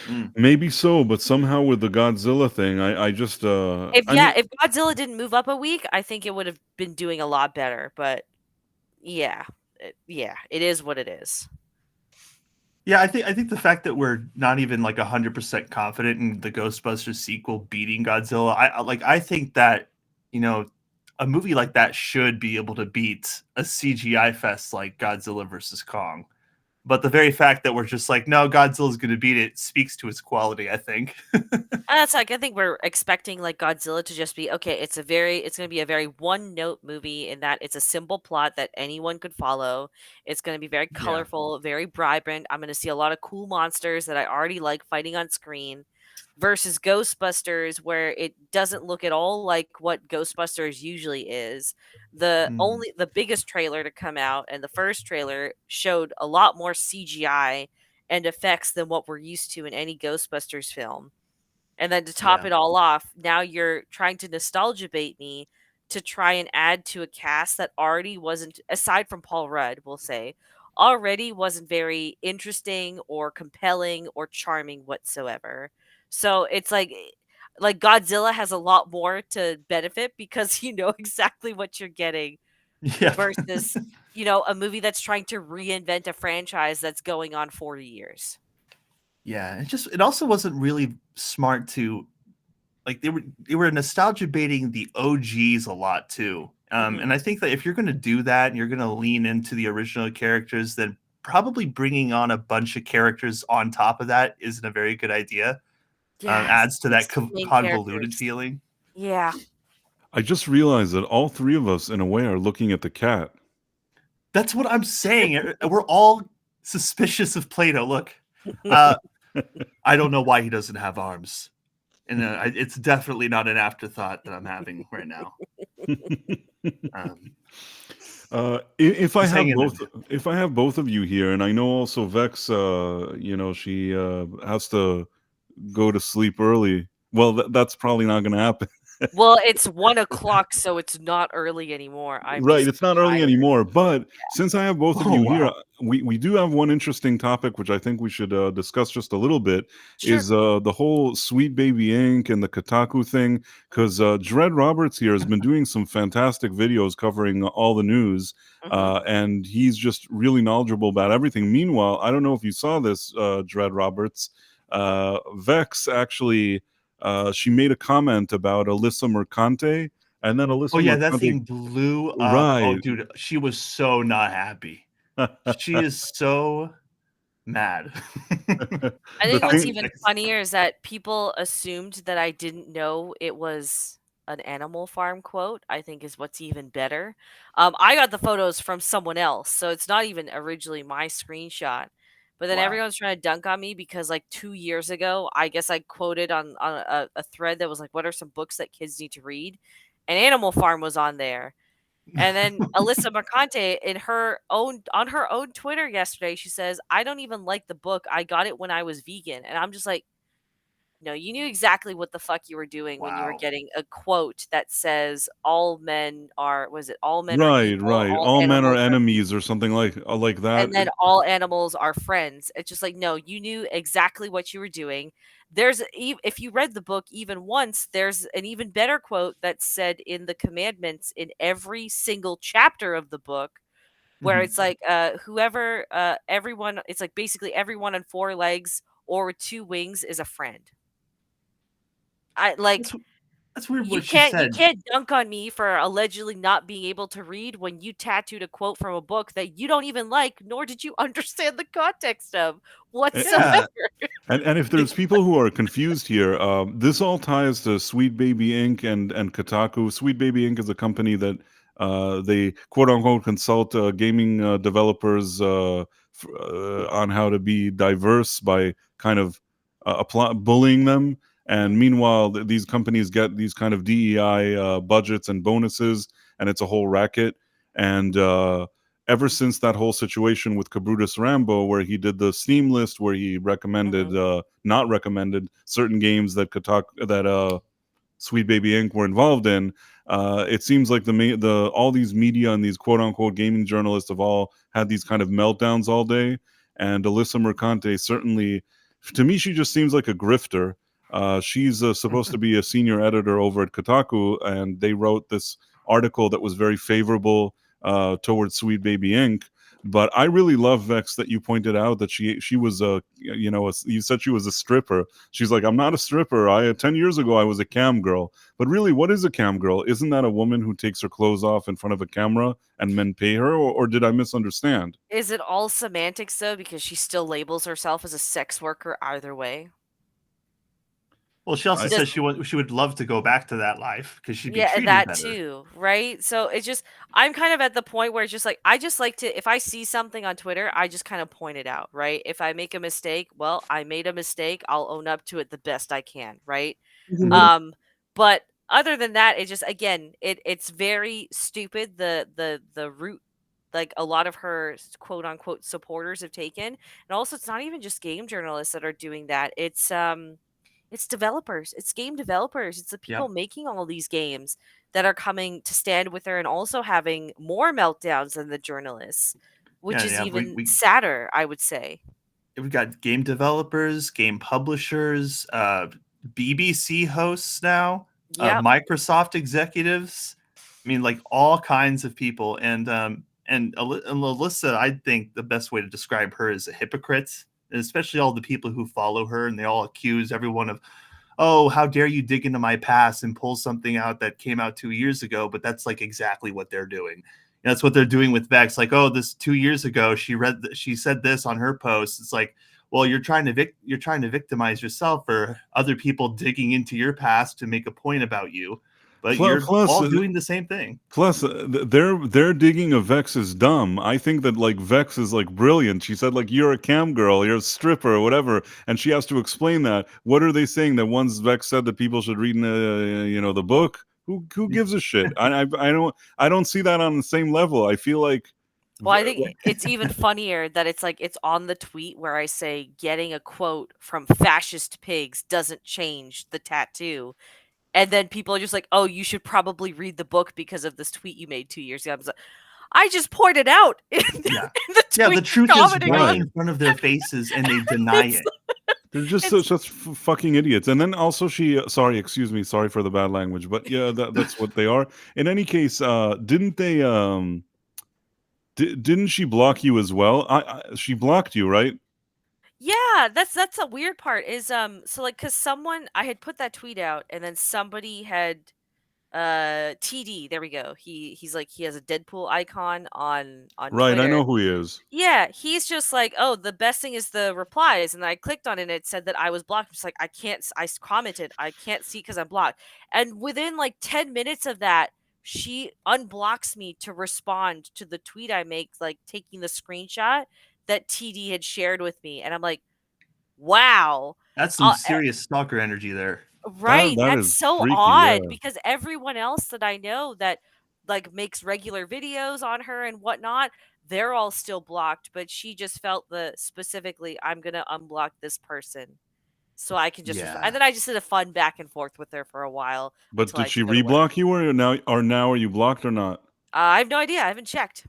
Mm. Maybe so, but somehow with the Godzilla thing, I just I mean, If Godzilla didn't move up a week, I think it would have been doing a lot better. But yeah, it is what it is. Yeah, I think the fact that we're not even like 100% confident in the Ghostbusters sequel beating Godzilla, I think that you know a movie like that should be able to beat a CGI fest like Godzilla versus Kong. But the very fact that we're just like, no, Godzilla's going to beat it speaks to its quality, I think. That's like I think we're expecting like Godzilla to just be okay. It's going to be a very one note movie in that it's a simple plot that anyone could follow. It's going to be very Yeah. colorful, very vibrant. I'm going to see a lot of cool monsters that I already like fighting on screen. Versus Ghostbusters, where it doesn't look at all like what Ghostbusters usually is. Mm. The biggest trailer to come out and the first trailer showed a lot more CGI and effects than what we're used to in any Ghostbusters film. And then to top Yeah. it all off, now you're trying to nostalgia bait me to try and add to a cast that already wasn't, aside from Paul Rudd, we'll say, already wasn't very interesting or compelling or charming whatsoever. So it's like Godzilla has a lot more to benefit because you know exactly what you're getting Yeah. versus, a movie that's trying to reinvent a franchise that's going on 40 years. Yeah, it also wasn't really smart to like they were nostalgia baiting the OGs a lot too. Mhm. And I think that if you're going to do that and you're going to lean into the original characters, then probably bringing on a bunch of characters on top of that isn't a very good idea. Yeah, Adds to that fix the main convoluted characters. feeling. Yeah. I just realized that all three of us, in a way, are looking at the cat. That's what I'm saying. We're all suspicious of Plato. Look, uh, I don't know why he doesn't have arms. And it's definitely not an afterthought that I'm having right now. If I Just have hanging in. both of you here, and I know also Vex, she has to go to sleep early. Well, that's probably not going to happen. Well, it's 1:00, so it's not early anymore. I'm Right, just it's not early tired. anymore. But since I have both of Oh, you here, wow. we do have one interesting topic which I think we should discuss just a little bit. Sure. Is the whole Sweet Baby Inc. and the Kotaku thing, because Dread Roberts here has been doing some fantastic videos covering all the news, Mhm. and he's just really knowledgeable about everything. Meanwhile, I don't know if you saw this, Dread Roberts. Vex actually, she made a comment about Alyssa Mercante, and then Oh Alyssa yeah, that Mercante. thing blew up. Oh, Right. dude, she was so not happy. She is so mad. I The think what's thing, even funnier is that people assumed that I didn't know it was an Animal Farm quote, I think is what's even better. I got the photos from someone else, so it's not even originally my screenshot. But then Wow. everyone's trying to dunk on me because like 2 years ago, I guess I quoted on a thread that was like, "What are some books that kids need to read?" And Animal Farm was on there. And then Alyssa Mercante on her own Twitter yesterday, she says, "I don't even like the book. I got it when I was vegan." And I'm just like, "No, you knew exactly what the fuck you were doing when you were Wow. getting a quote that says all men are was it all men are right, equal, right. all All men are animals are enemies or something like that. and then all animals are friends." It's just like, no, you knew exactly what you were doing. If you read the book even once, there's an even better quote that's said in the commandments in every single chapter of the book where Mhm. it's like whoever everyone it's like basically everyone on four legs or with two wings is a friend. I like That's that's weird you what she can't you said. can't dunk on me for allegedly not being able to read when you tattooed a quote from a book that you don't even like, nor did you understand the context of whatsoever. Yeah. And if there's people who are confused here, this all ties to Sweet Baby Inc. and Kotaku. Sweet Baby Inc. is a company that they quote unquote consult gaming developers on how to be diverse by kind of bullying them. And Mhm, meanwhile, these companies get these kind of DEI budgets and bonuses, and it's a whole racket. And ever since that whole situation with Cabrutus Rambo, where he did the Steam list, where he recommended, mhm, not recommended certain games that Sweet Baby Inc. were involved in, it seems like all these media and these quote unquote gaming journalists have all had these kind of meltdowns all day. And Alyssa Mercante certainly, to me, she just seems like a grifter. She's supposed to be a senior editor over at Kotaku, and they wrote this article that was very favorable towards Sweet Baby Inc. But I really love Vex that you pointed out that she was you said she was a stripper. She's like, I'm not a stripper. 10 years ago I was a cam girl. But really, what is a cam girl? Isn't that a woman who takes her clothes off in front of a camera and men pay her? Or did I misunderstand? is it all semantics though because she still labels herself as a sex worker either way? Well, she also I, Does says she would love to go back to that life because she'd be Yeah, treated that better. too, right? So it's just I'm kind of at the point where it's just like I just like to if I see something on Twitter, I just kind of point it out, right? If I make a mistake, well, I made a mistake. I'll own up to it the best I can, right? Mhm. Um, but other than that, it just again, it's very stupid the route like a lot of her quote unquote supporters have taken. And also it's not even just game journalists that are doing that. It's developers. It's game developers. It's the Yeah. people making all these games that are coming to stand with her and also having more meltdowns than the journalists, which is Yeah. even sadder, I would say. We've got game developers, game publishers, BBC hosts now, Yep. Microsoft executives. I mean, like all kinds of people. And Alyssa, I think the best way to describe her is a hypocrite, and especially all the people who follow her, and they all accuse everyone of, oh, how dare you dig into my past and pull something out that came out 2 years ago? But that's like exactly what they're doing. And that's what they're doing with Vex. Like, oh, this 2 years ago, she said this on her post. It's like, well, you're trying to victimize yourself for other people digging into your past to make a point about you, but you're all doing the same thing. Plus, their digging of Vex is dumb. I think that like Vex is like brilliant. She said like you're a cam girl, you're a stripper, or whatever, and she has to explain that. What are they saying? That once Vex said that people should read the book. Who gives a shit? I don't see that on the same level. I feel like. Well, I think it's even funnier that it's like it's on the tweet where I say getting a quote from fascist pigs doesn't change the tattoo. And then people are just like, oh, you should probably read the book because of this tweet you made 2 years ago. I just pointed out in the tweet. The truth is right in front of their faces and they deny it. They're just such fucking idiots. And then also sorry for the bad language, but yeah, that's what they are. In any case, didn't they didn't she block you as well? She blocked you, right? Yeah, that's a weird part is so like cuz someone I had put that tweet out and then somebody had TD, there we go. He's like he has a Deadpool icon on Right, Twitter. I know who he is. Yeah, he's just like, "Oh, the best thing is the replies." And I clicked on it and it said that I was blocked. It's like I commented, "I can't see cuz I'm blocked." And within like 10 minutes of that, she unblocks me to respond to the tweet I make like taking the screenshot that TD had shared with me. And I'm like, "Wow." That's some serious stalker energy there. Right. That That's is so freaky, odd yeah. because everyone else that I know that like makes regular videos on her and whatnot, they're all still blocked, but she just felt specifically, I'm gonna unblock this person so I can just and then I just did a fun back and forth with her for a while. But did she reblock you or now are you blocked or not? I have no idea. I haven't checked.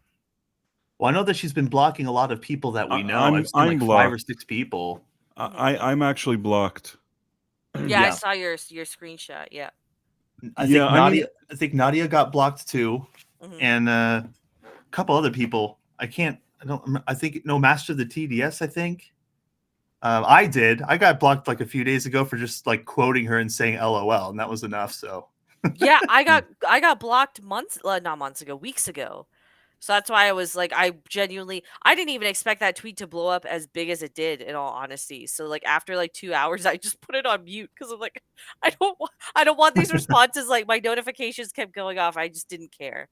Well, I know that she's been blocking a lot of people that we know. I've seen like blocked. 5 or 6 people. I'm actually blocked. Yeah, I saw your screenshot. Yeah. I think Nadia got blocked too, and a couple other people. I think Master of the TDS. I think I did. I got blocked like a few days ago for just like quoting her and saying LOL, and that was enough. So yeah, I got blocked not months ago, weeks ago. So that's why I was like, I didn't even expect that tweet to blow up as big as it did, in all honesty. So like after like 2 hours, I just put it on mute because I'm like, I don't want these responses. Like my notifications kept going off. I just didn't care.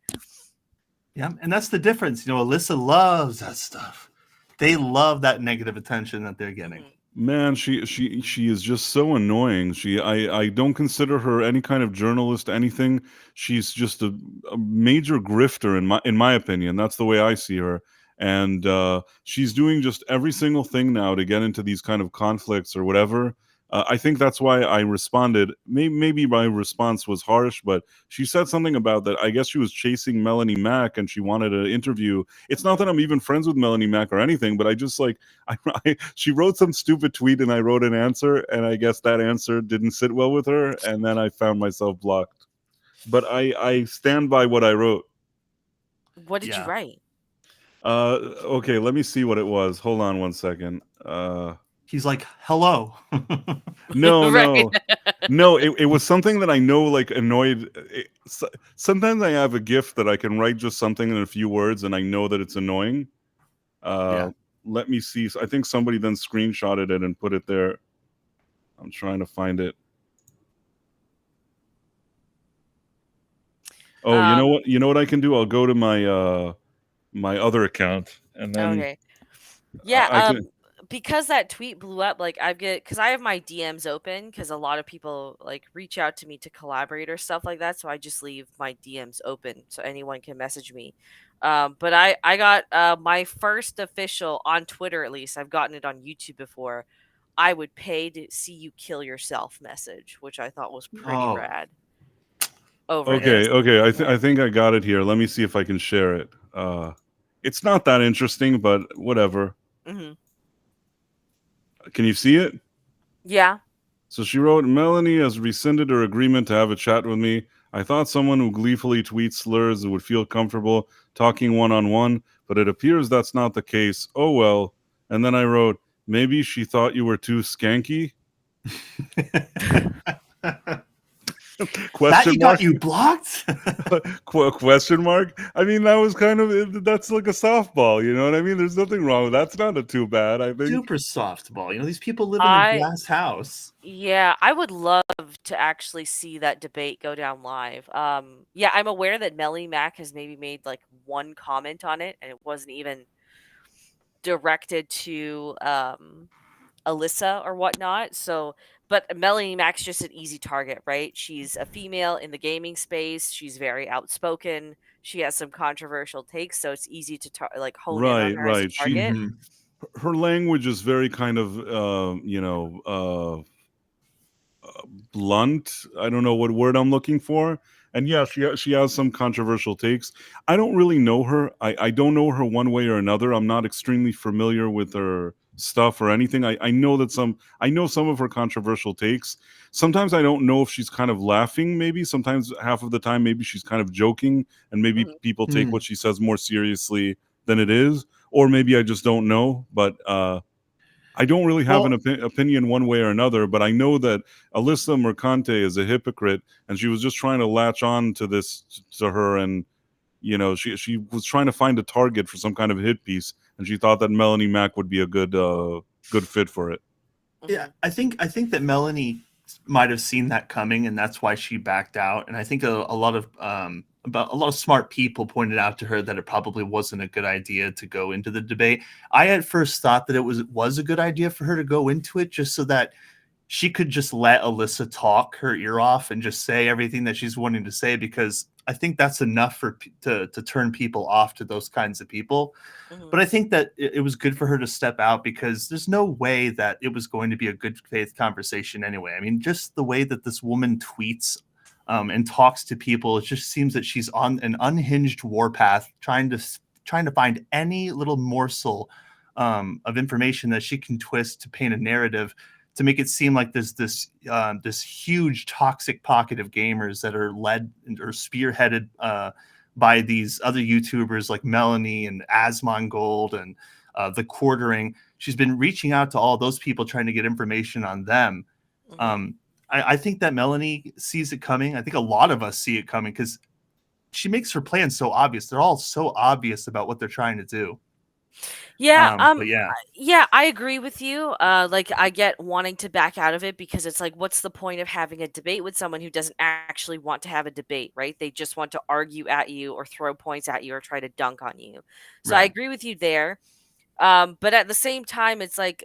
Yeah, and that's the difference. Alyssa loves that stuff. They love that negative attention that they're getting. Man, she is just so annoying. I don't consider her any kind of journalist, anything. She's just a major grifter in my opinion. That's the way I see her. And she's doing just every single thing now to get into these kind of conflicts or whatever. I think that's why I responded. Maybe my response was harsh, but she said something about that. I guess she was chasing Melanie Mack and she wanted an interview. It's not that I'm even friends with Melanie Mack or anything, but I just like, she wrote some stupid tweet and I wrote an answer, and I guess that answer didn't sit well with her, and then I found myself blocked. But I stand by what I wrote. What did you write? Okay, let me see what it was. Hold on one second. He's like, hello. No, it was something that I know like annoyed. Sometimes I have a gift that I can write just something in a few words and I know that it's annoying. Let me see. I think somebody then screenshotted it and put it there. I'm trying to find it. Oh, you know what I can do? I'll go to my my other account and then okay. Yeah, because that tweet blew up, like because I have my DMs open because a lot of people like reach out to me to collaborate or stuff like that, so I just leave my DMs open so anyone can message me. But I got my first official on Twitter, at least I've gotten it on YouTube before. I would pay to see you kill yourself message, which I thought was pretty Oh, rad over this. Okay. Yeah. I think I got it here. Let me see if I can share it. It's not that interesting, but whatever. Hmm. Can you see it? Yeah. So she wrote, Melanie has rescinded her agreement to have a chat with me. I thought someone who gleefully tweets slurs would feel comfortable talking one-on-one, but it appears that's not the case. Oh well. And then I wrote, maybe she thought you were too skanky? that Question mark? got you blocked? Question mark? I mean, that was kind of, that's like a softball, you know what I mean? There's nothing wrong with that. That's not too bad, I think. Super softball. These people live in a glass house. Yeah, I would love to actually see that debate go down live. Yeah, I'm aware that Melly Mac has maybe made like one comment on it, and it wasn't even directed to Alyssa or whatnot. So, but Melanie Mac's just an easy target, right? She's a female in the gaming space. She's very outspoken. She has some controversial takes, so it's easy to like hone in on her as a Right. target. Her language is very kind of, blunt. I don't know what word I'm looking for. And yeah, she has some controversial takes. I don't really know her. I don't know her one way or another. I'm not extremely familiar with her stuff or anything. I know that I know some of her controversial takes. Sometimes I don't know if she's kind of laughing, maybe. Sometimes half of the time maybe she's kind of joking and maybe people take what she says more seriously than it is. Or maybe I just don't know. But I don't really have an opinion one way or another, but I know that Alyssa Mercante is a hypocrite, and she was just trying to latch on to this to her, and she was trying to find a target for some kind of hit piece, and she thought that Melanie Mac would be a good fit for it. Yeah, I think that Melanie might have seen that coming, and that's why she backed out. And I think a lot of smart people pointed out to her that it probably wasn't a good idea to go into the debate. I at first thought that it was a good idea for her to go into it just so that she could just let Alyssa talk her ear off and just say everything that she's wanting to say, because I think that's enough to turn people off to those kinds of people. But I think that it was good for her to step out, because there's no way that it was going to be a good faith conversation anyway. I mean, just the way that this woman tweets and talks to people, it just seems that she's on an unhinged warpath, trying to find any little morsel of information that she can twist to paint a narrative to make it seem like there's this huge toxic pocket of gamers that are led or spearheaded by these other YouTubers like Melanie and Asmongold and the Quartering. She's been reaching out to all those people trying to get information on them. I think that Melanie sees it coming. I think a lot of us see it coming because she makes her plans so obvious. They're all so obvious about what they're trying to do. Yeah, But yeah. Yeah, I agree with you. Like I get wanting to back out of it because it's like, what's the point of having a debate with someone who doesn't actually want to have a debate, right? They just want to argue at you or throw points at you or try to dunk on you. So I agree with you there. But at the same time, it's like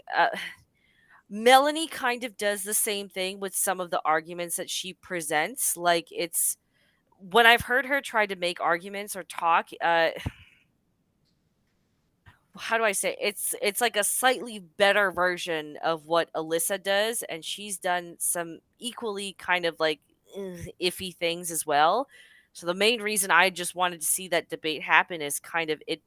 Melanie kind of does the same thing with some of the arguments that she presents. Like it's when I've heard her try to make arguments or talk, how do I say it's like a slightly better version of what Alyssa does, and she's done some equally kind of like iffy things as well. So the main reason I just wanted to see that debate happen is kind of it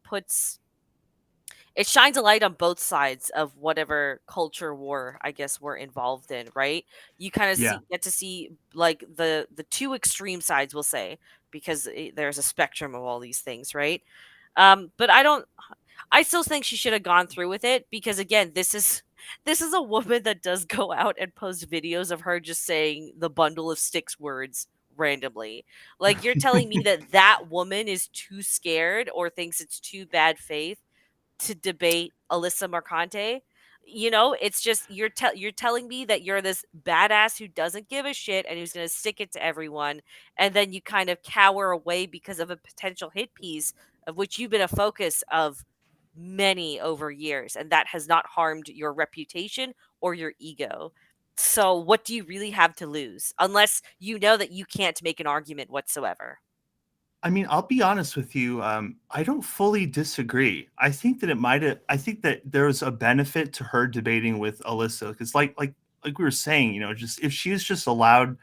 shines a light on both sides of whatever culture war I guess we're involved in, right? You kind of get to see like the two extreme sides, we'll say, because there's a spectrum of all these things, right? But I still think she should have gone through with it because again, this is a woman that does go out and post videos of her just saying the bundle of sticks words randomly. Like you're telling me that that woman is too scared or thinks it's too bad faith to debate Alyssa Mercante? It's just you're telling me that you're this badass who doesn't give a shit and who's going to stick it to everyone, and then you kind of cower away because of a potential hit piece of which you've been a focus of many over years, and that has not harmed your reputation or your ego. So what do you really have to lose unless you know that you can't make an argument whatsoever? I mean, I'll be honest with you. I don't fully disagree. I think that it might have. I think that there's a benefit to her debating with Alyssa because, like we were saying, just if she's just allowed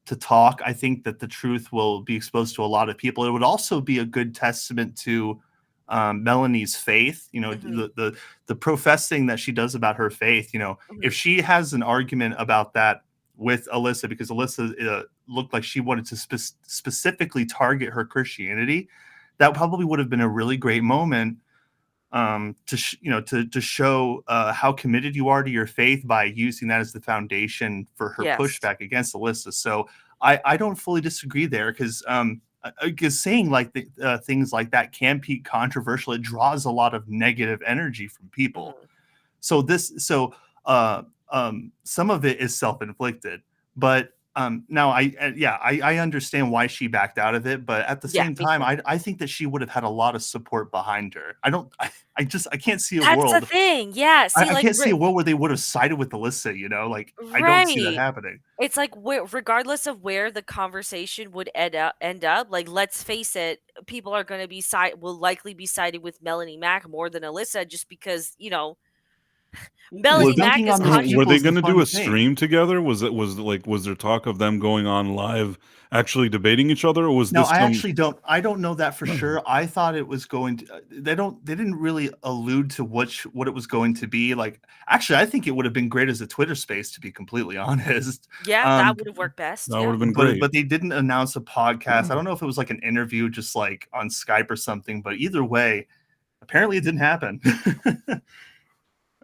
to talk, I think that the truth will be exposed to a lot of people. It would also be a good testament to Melanie's faith. Hmm. The professing that she does about her faith. If Hmm. she has an argument about that with Alyssa because Alyssa looked like she wanted to specifically target her Christianity, that probably would have been a really great moment to show how committed you are to your faith by using that as the foundation for her Yes. pushback against Alyssa. So I don't fully disagree there because saying things like that can be controversial. It draws a lot of negative energy from people. Hmm. So some of it is self-inflicted, but now I understand why she backed out of it, but at the Yeah, same me time, too. I think that she would have had a lot of support behind her. I can't see a That's the world. thing. Yeah. See, I like, can't see a world where they would have sided with Alyssa. Like I don't see that right. happening. It's like regardless of where the conversation would end up, like let's face it, people are going to be will likely be siding with Melanie Mack more than Alyssa, just because Because Melanie Mack dunking is on those Were people they is the going to do fun a thing. stream together? Was there talk of them going on live, actually debating each other, or was No, this I some? actually don't. I don't know that for sure. I thought it was going to. They didn't really allude to what it was going to be. Like, actually, I think it would have been great as a Twitter space, to be completely honest. Yeah, that Um, would have worked best. That would Yeah. have been but great. but they didn't announce a podcast. I don't know if it was like an interview, just like on Skype or something. But either way, apparently it didn't happen.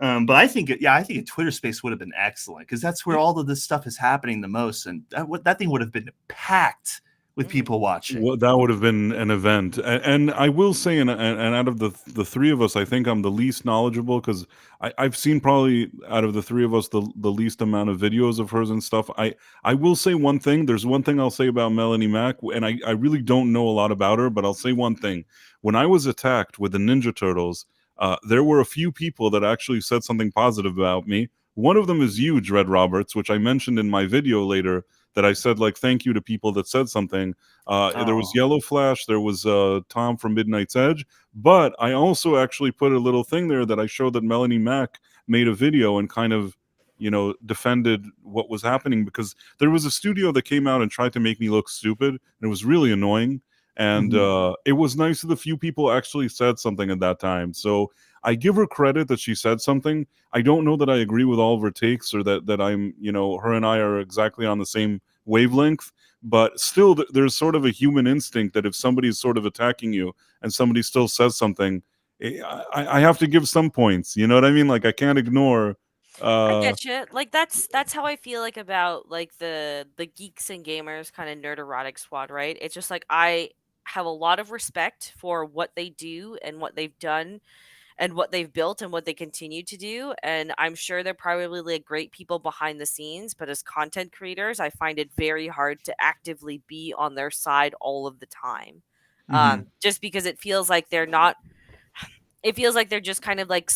But I think a Twitter space would have been excellent because that's where all of this stuff is happening the most, and that thing would have been packed with Hmm. people watching. Well, that would have been an event, and I will say, and out of the three of us, I think I'm the least knowledgeable because I've seen probably out of the three of us the least amount of videos of hers and stuff. I will say one thing. There's one thing I'll say about Melanie Mack, and I really don't know a lot about her, but I'll say one thing. When I was attacked with the Ninja Turtles, there were a few people that actually said something positive about me. One of them is you, Dread Roberts, which I mentioned in my video later. That I said like thank you to people that said something. There was Oh. Yellow Flash, there was Tom from Midnight's Edge, but I also actually put a little thing there that I showed that Melanie Mack made a video and kind of, defended what was happening because there was a studio that came out and tried to make me look stupid, and it was really annoying. And Mhm. it was nice that the few people actually said something at that time. So I give her credit that she said something. I don't know that I agree with all of her takes or that I'm, her and I are exactly on the same wavelength, but still there's sort of a human instinct that if somebody's sort of attacking you and somebody still says something, I have to give some points. You know what I mean? Like I can't ignore. I Uh, get you. Like that's how I feel like about like the geeks and gamers kind of nerd erotic squad, right? It's just like I have a lot of respect for what they do and what they've done and what they've built and what they continue to do. And I'm sure they're probably like great people behind the scenes, but as content creators, I find it very hard to actively be on their side all of the time. Mhm. Just because it feels like they're not it feels like they're just kind of like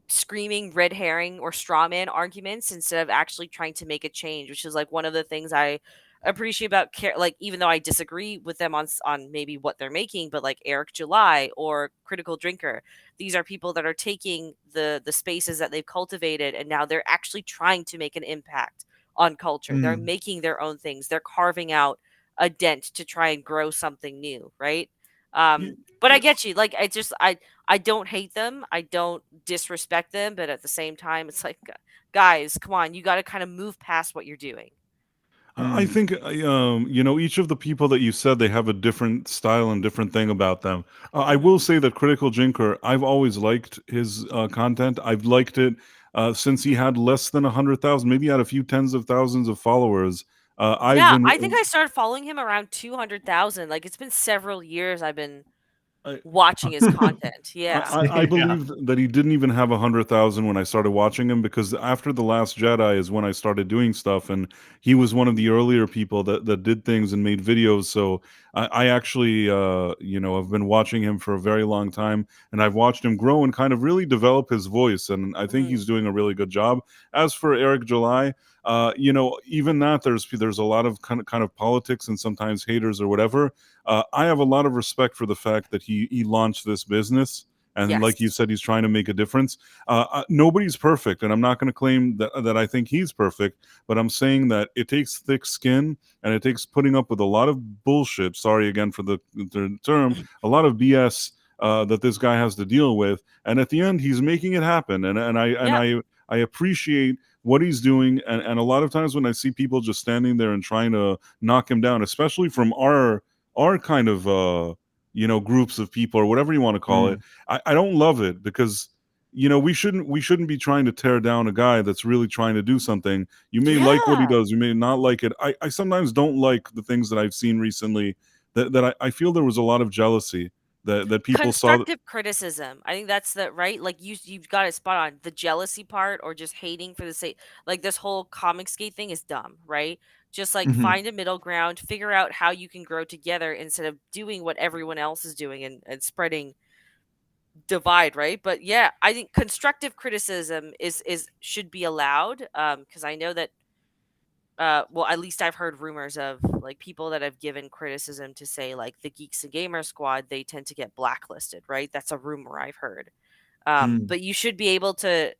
screaming red herring or straw man arguments instead of actually trying to make a change, which is like one of the things I appreciate about like even though I disagree with them on maybe what they're making, but like Eric July or Critical Drinker, these are people that are taking the spaces that they've cultivated and now they're actually trying to make an impact on culture. They're Mm. making their own things. They're carving out a dent to try and grow something new, right? You- But I you- get you. Like I don't hate them. I don't disrespect them, but at the same time, it's like, guys, come on, you got to kind of move past what you're doing. I mm. think each of the people that you said they have a different style and different thing about them. I Hmm. will say that Critical Jinker, I've always liked his content. I've liked it since he had less than 100,000, maybe he had a few tens of thousands of followers. I've Yeah, been I think I started following him around 200,000. Like it's been several years I've been I, watching his content. Yeah. I Same, yeah. believe that he didn't even have 100,000 when I started watching him because after The Last Jedi is when I started doing stuff, and he was one of the earlier people that did things and made videos. So I actually, I've been watching him for a very long time, and I've watched him grow and kind of really develop his voice, and I think Hmm. he's doing a really good job. As for Eric July, even that there's a lot of kind of politics and sometimes haters or whatever. I have a lot of respect for the fact that he launched this business. And like you Yes. said, he's trying to make a difference. Nobody's perfect, and I'm not going to claim that I think he's perfect, but I'm saying that it takes thick skin and it takes putting up with a lot of bullshit. Sorry again for the term, a lot of BS that this guy has to deal with. And at the end, he's making it happen. And I appreciate what he's doing. And a lot of times when I see people just standing there and trying to knock him down, especially from our kind of groups of people or whatever you want to call it, I don't love it, because we shouldn't be trying to tear down a guy that's really trying to do something. You may like what he Yeah. does, you may not like it. I sometimes don't like the things that I've seen recently, that I feel there was a lot of jealousy that people saw. Constructive criticism. I think that's the right. Like you've got it spot on. The jealousy part or just hating for the sake, like this whole comic skate thing is dumb, right? Just like Mhm. find a middle ground, figure out how you can grow together instead of doing what everyone else is doing and spreading divide, right? But yeah, I think constructive criticism is should be allowed. Because I know that well, at least I've heard rumors of like people that have given criticism to say like the Geeks and Gamer Squad, they tend to get blacklisted, right? That's a rumor I've heard. Mm. But you should be able to,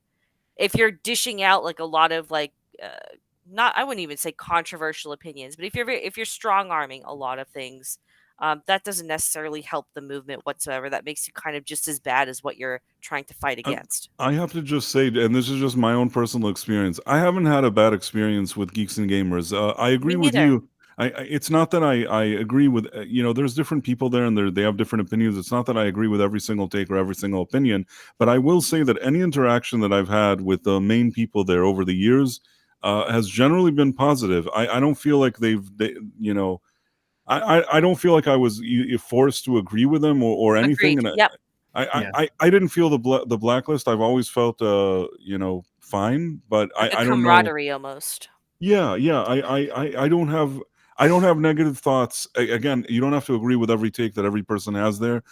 if you're dishing out like a lot of like not, I wouldn't even say controversial opinions, but if you're strong arming a lot of things, that doesn't necessarily help the movement whatsoever. That makes you kind of just as bad as what you're trying to fight against. I have to just say, and this is just my own personal experience, I haven't had a bad experience with Geeks and Gamers. I Me agree with neither. you. It's not that I agree with, there's different people there and they have different opinions. It's not that I agree with every single take or every single opinion, but I will say that any interaction that I've had with the main people there over the years has generally been positive. I don't feel like I don't feel like I was forced to agree with them or anything. Agreed. And Yep. Yeah. I didn't feel the blacklist. I've always felt fine, but Like a I don't know. camaraderie almost. Yeah, yeah. I don't have negative thoughts. Again, you don't have to agree with every take that every person has there.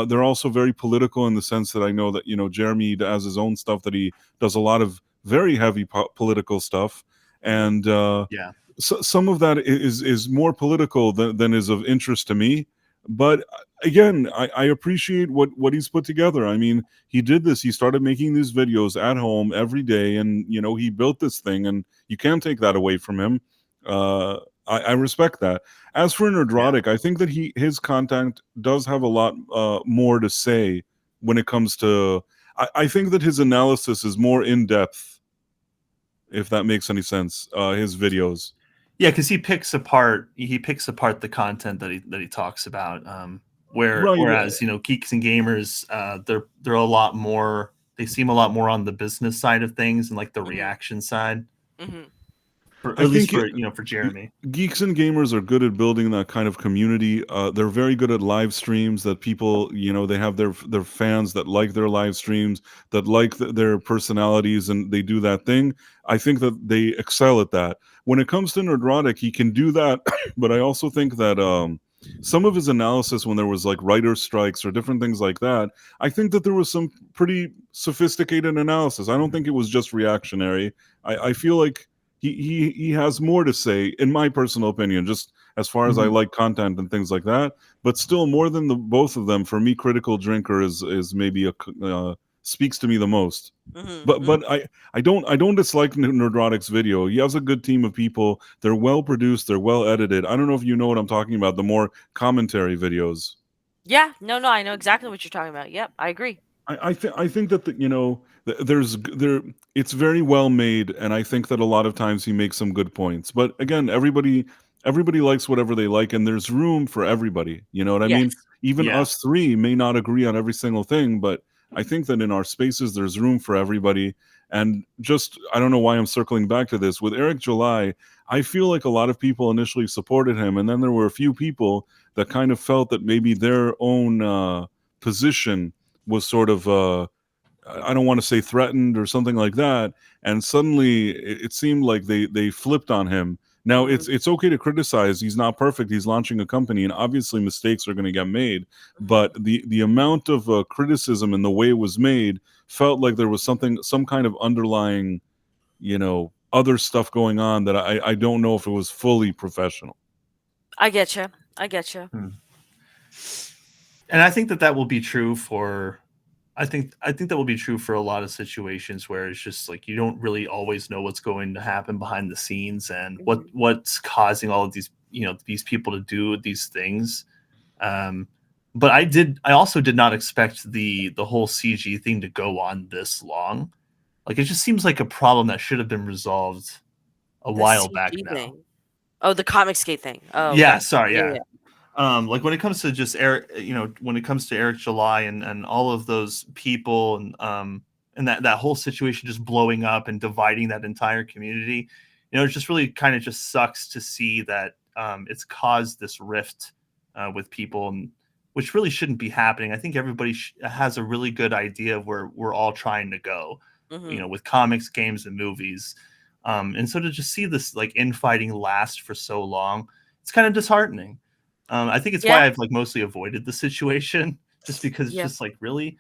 They're also very political in the sense that I know that Jeremy has his own stuff that he does a lot of very heavy political stuff, Hmm. and Yeah. so, some of that is more political than is of interest to me. But again, I appreciate what he's put together. I mean, he did this. He started making these videos at home every day, and he built this thing, and you can't take that away from him. I respect that. As for Yeah. Nerdrotic, I think that his content does have a lot more to say when it comes to. I think that his analysis is more in depth, if that makes any sense. His videos. Yeah, because he picks apart the content that he talks about. Right. Whereas geeks and gamers, they're a lot more. They seem a lot more on the business side of things and like the Hmm. reaction side. Hmm. For I at least think for Jeremy. geeks and gamers are good at building that kind of community. They're very good at live streams that people, they have their fans that like their live streams, that like their personalities, and they do that thing. I think that they excel at that. When it comes to Nerdrotic, he can do that, but I also think that some of his analysis when there was like writer strikes or different things like that, I think that there was some pretty sophisticated analysis. I don't think it was just reactionary. I feel like he has more to say, in my personal opinion, just as far as I Mhm. like content and things like that. But still, more than the both of them, for me, Critical Drinker is maybe speaks to me the most. Hmm. But I don't dislike Nerdrotic's video. He has a good team of people. They're well produced. They're well edited. I don't know if you know what I'm talking about. The more commentary videos. Yeah. No. I know exactly what you're talking about. Yep. I agree. I think that it's very well made, and I think that a lot of times he makes some good points. But again, everybody likes whatever they like, and there's room for everybody. You know what I Yes. mean? Even Yeah. us three may not agree on every single thing, but I think that in our spaces there's room for everybody. And just I don't know why I'm circling back to this with Eric July. I feel like a lot of people initially supported him, and then there were a few people that kind of felt that maybe their own position was sort of I don't want to say threatened or something like that, and suddenly it seemed like they flipped on him. Now Hmm. it's okay to criticize. He's not perfect. He's launching a company, and obviously mistakes are going to get made. Hmm. But the amount of criticism and the way it was made felt like there was some kind of underlying, you know, other stuff going on that I don't know if it was fully professional. I get you. I get you. And I think that will be true for. I think that will be true for a lot of situations where it's just like you don't really always know what's going to happen behind the scenes and what's causing all of these these people to do these things. But I also did not expect the whole CG thing to go on this long. Like it just seems like a problem that should have been resolved a while back now. Thing. Oh, the Comicsgate thing. Oh, yeah, gotcha. sorry, yeah. Like when it comes to just Eric, when it comes to Eric July and all of those people and that whole situation just blowing up and dividing that entire community, it just really kind of just sucks to see that it's caused this rift with people, and which really shouldn't be happening. I think everybody has a really good idea of where we're all trying to go, with comics, games, and movies. And so to just see this like infighting last for so long, it's kind of disheartening. I think it's why I've like mostly avoided the situation, just because it's just like really.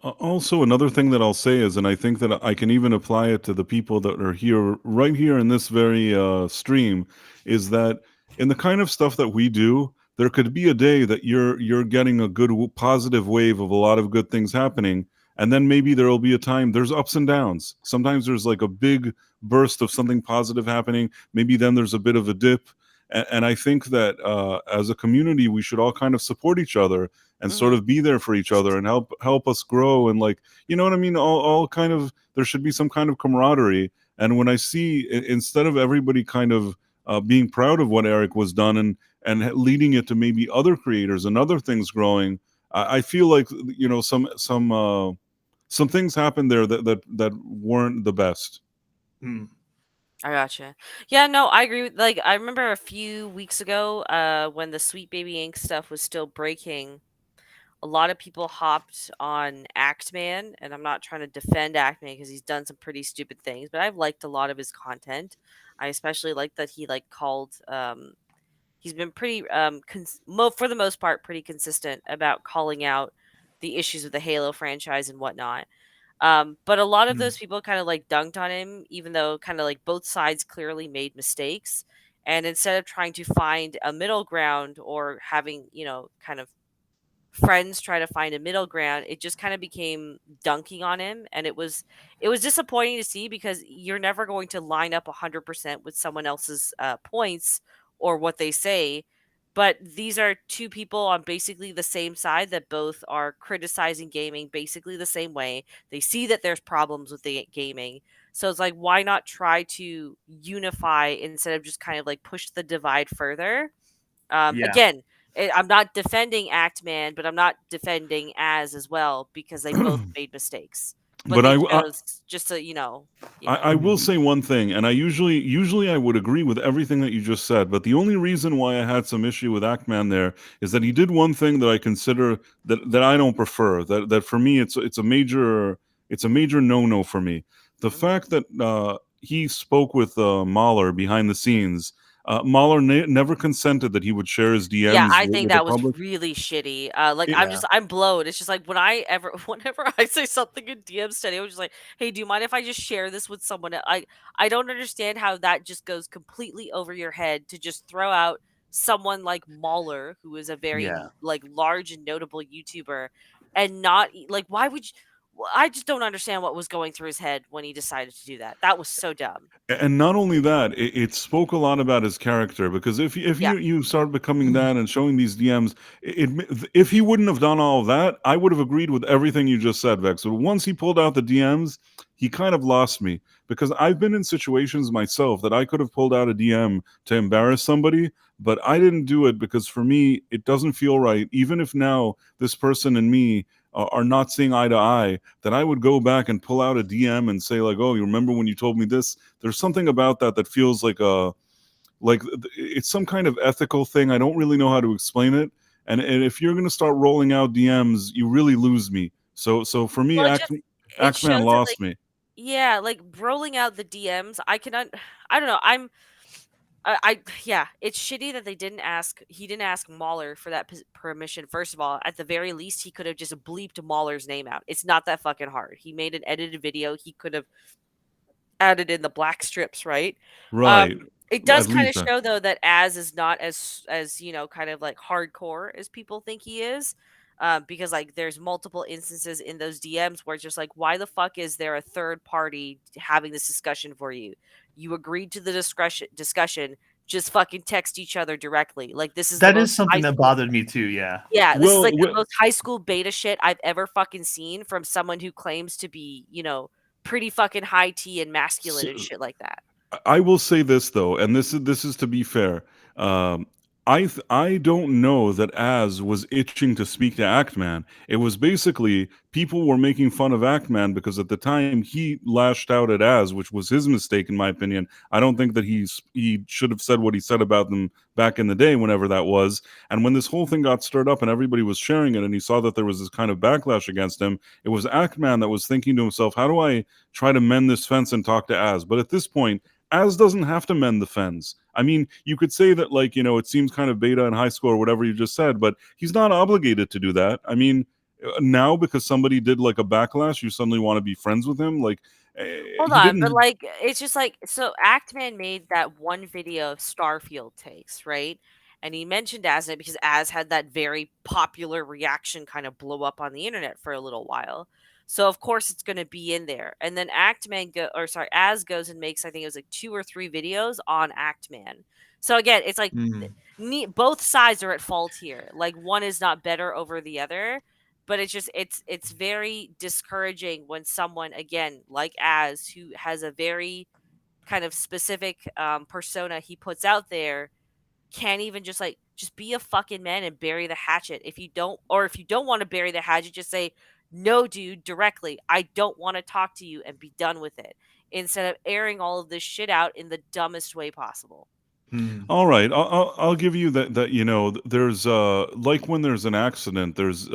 Also, another thing that I'll say is, and I think that I can even apply it to the people that are here, right here in this very stream, is that in the kind of stuff that we do, there could be a day that you're getting a good positive wave of a lot of good things happening, and then maybe there will be a time there's ups and downs. Sometimes there's like a big burst of something positive happening. Maybe then there's a bit of a dip. And I think that as a community, we should all kind of support each other and sort of be there for each other and help us grow. And like, you know what I mean? All kind of, there should be some kind of camaraderie. And when I see, instead of everybody kind of being proud of what Eric was done and leading it to maybe other creators and other things growing, I feel like, some things happened there that weren't the best. I gotcha. Yeah, no, I agree with, like, I remember a few weeks ago, when the Sweet Baby Inc. stuff was still breaking, a lot of people hopped on Actman, and I'm not trying to defend Actman because he's done some pretty stupid things, but I've liked a lot of his content. I especially like that he like called he's been pretty for the most part pretty consistent about calling out the issues with the Halo franchise and whatnot. But a lot of those people kind of like dunked on him, even though kind of like both sides clearly made mistakes. And instead of trying to find a middle ground or having, kind of friends try to find a middle ground, it just kind of became dunking on him. And it was disappointing to see because you're never going to line up 100% with someone else's points or what they say. But these are two people on basically the same side that both are criticizing gaming basically the same way. They see that there's problems with the gaming. So it's like, why not try to unify instead of just kind of like push the divide further? Again, I'm not defending Actman, but I'm not defending as well because they both made mistakes. But they chose just to, I will say one thing, and I usually I would agree with everything that you just said, but the only reason why I had some issue with Actman there is that he did one thing that I consider that I don't prefer. That for me it's a major no-no for me. The fact that he spoke with Mahler behind the scenes. Mahler never consented that he would share his DMs. Yeah, I think with the that was public. really shitty. I'm blown. It's just like whenever I say something in DMs today, I was just like, "Hey, do you mind if I just share this with someone?" I don't understand how that just goes completely over your head to just throw out someone like Mahler, who is a very like large and notable YouTuber, and not like why would you? I just don't understand what was going through his head when he decided to do that. That was so dumb. And not only that, it spoke a lot about his character, because if you start becoming that and showing these DMs, if he wouldn't have done all of that, I would have agreed with everything you just said, Vex. But once he pulled out the DMs, he kind of lost me, because I've been in situations myself that I could have pulled out a DM to embarrass somebody, but I didn't do it because for me, it doesn't feel right. Even if now this person and me are not seeing eye to eye, that I would go back and pull out a DM and say like, "Oh, you remember when you told me this?" There's something about that feels like it's some kind of ethical thing. I don't really know how to explain it. And if you're going to start rolling out DMs, you really lose me. So for me, Well, it shows Axman that, lost like, me. yeah, like rolling out the DMs. I don't know. Yeah, it's shitty that he didn't ask Mahler for that permission. First of all, at the very least, he could have just bleeped Mahler's name out. It's not that fucking hard. He made an edited video. He could have added in the black strips, right? Right. It does At kind least of that. show though that Az is not as kind of like hardcore as people think he is. Because like there's multiple instances in those DMs where it's just like, why the fuck is there a third party having this discussion for you? You agreed to the discussion. Just fucking text each other directly. Like this is the That most is high something that school. bothered me too. Yeah. Yeah, this is Well, like the most high school beta shit I've ever fucking seen from someone who claims to be, pretty fucking high tea and masculine and so, shit like that. I will say this though, and this is to be fair. Um, I don't know that Az was itching to speak to Actman. It was basically people were making fun of Actman because at the time he lashed out at Az, which was his mistake in my opinion. I don't think that he should have said what he said about them back in the day, whenever that was. And when this whole thing got stirred up and everybody was sharing it, and he saw that there was this kind of backlash against him, it was Actman that was thinking to himself, "How do I try to mend this fence and talk to Az?" But at this point, Az doesn't have to mend the fence. I mean, you could say that, like, it seems kind of beta in high school or whatever you just said, but he's not obligated to do that. I mean, now because somebody did like a backlash, you suddenly want to be friends with him. Like, Hold he on, but didn't. like it's just like so Actman made that one video of Starfield takes, right? And he mentioned Az in it because Az had that very popular reaction kind of blow up on the internet for a little while. So of course it's going to be in there. And then Az goes and makes, I think it was like 2 or 3 videos on Actman. So again, it's like Mm. both sides are at fault here. Like one is not better over the other, but it's very discouraging when someone, again, like Az, who has a very kind of specific persona he puts out there, can't even just be a fucking man and bury the hatchet. If you don't want to bury the hatchet, just say, no, dude, directly, I don't want to talk to you, and be done with it, instead of airing all of this shit out in the dumbest way possible. Mm. All right, I'll give you that there's like when there's an accident, there's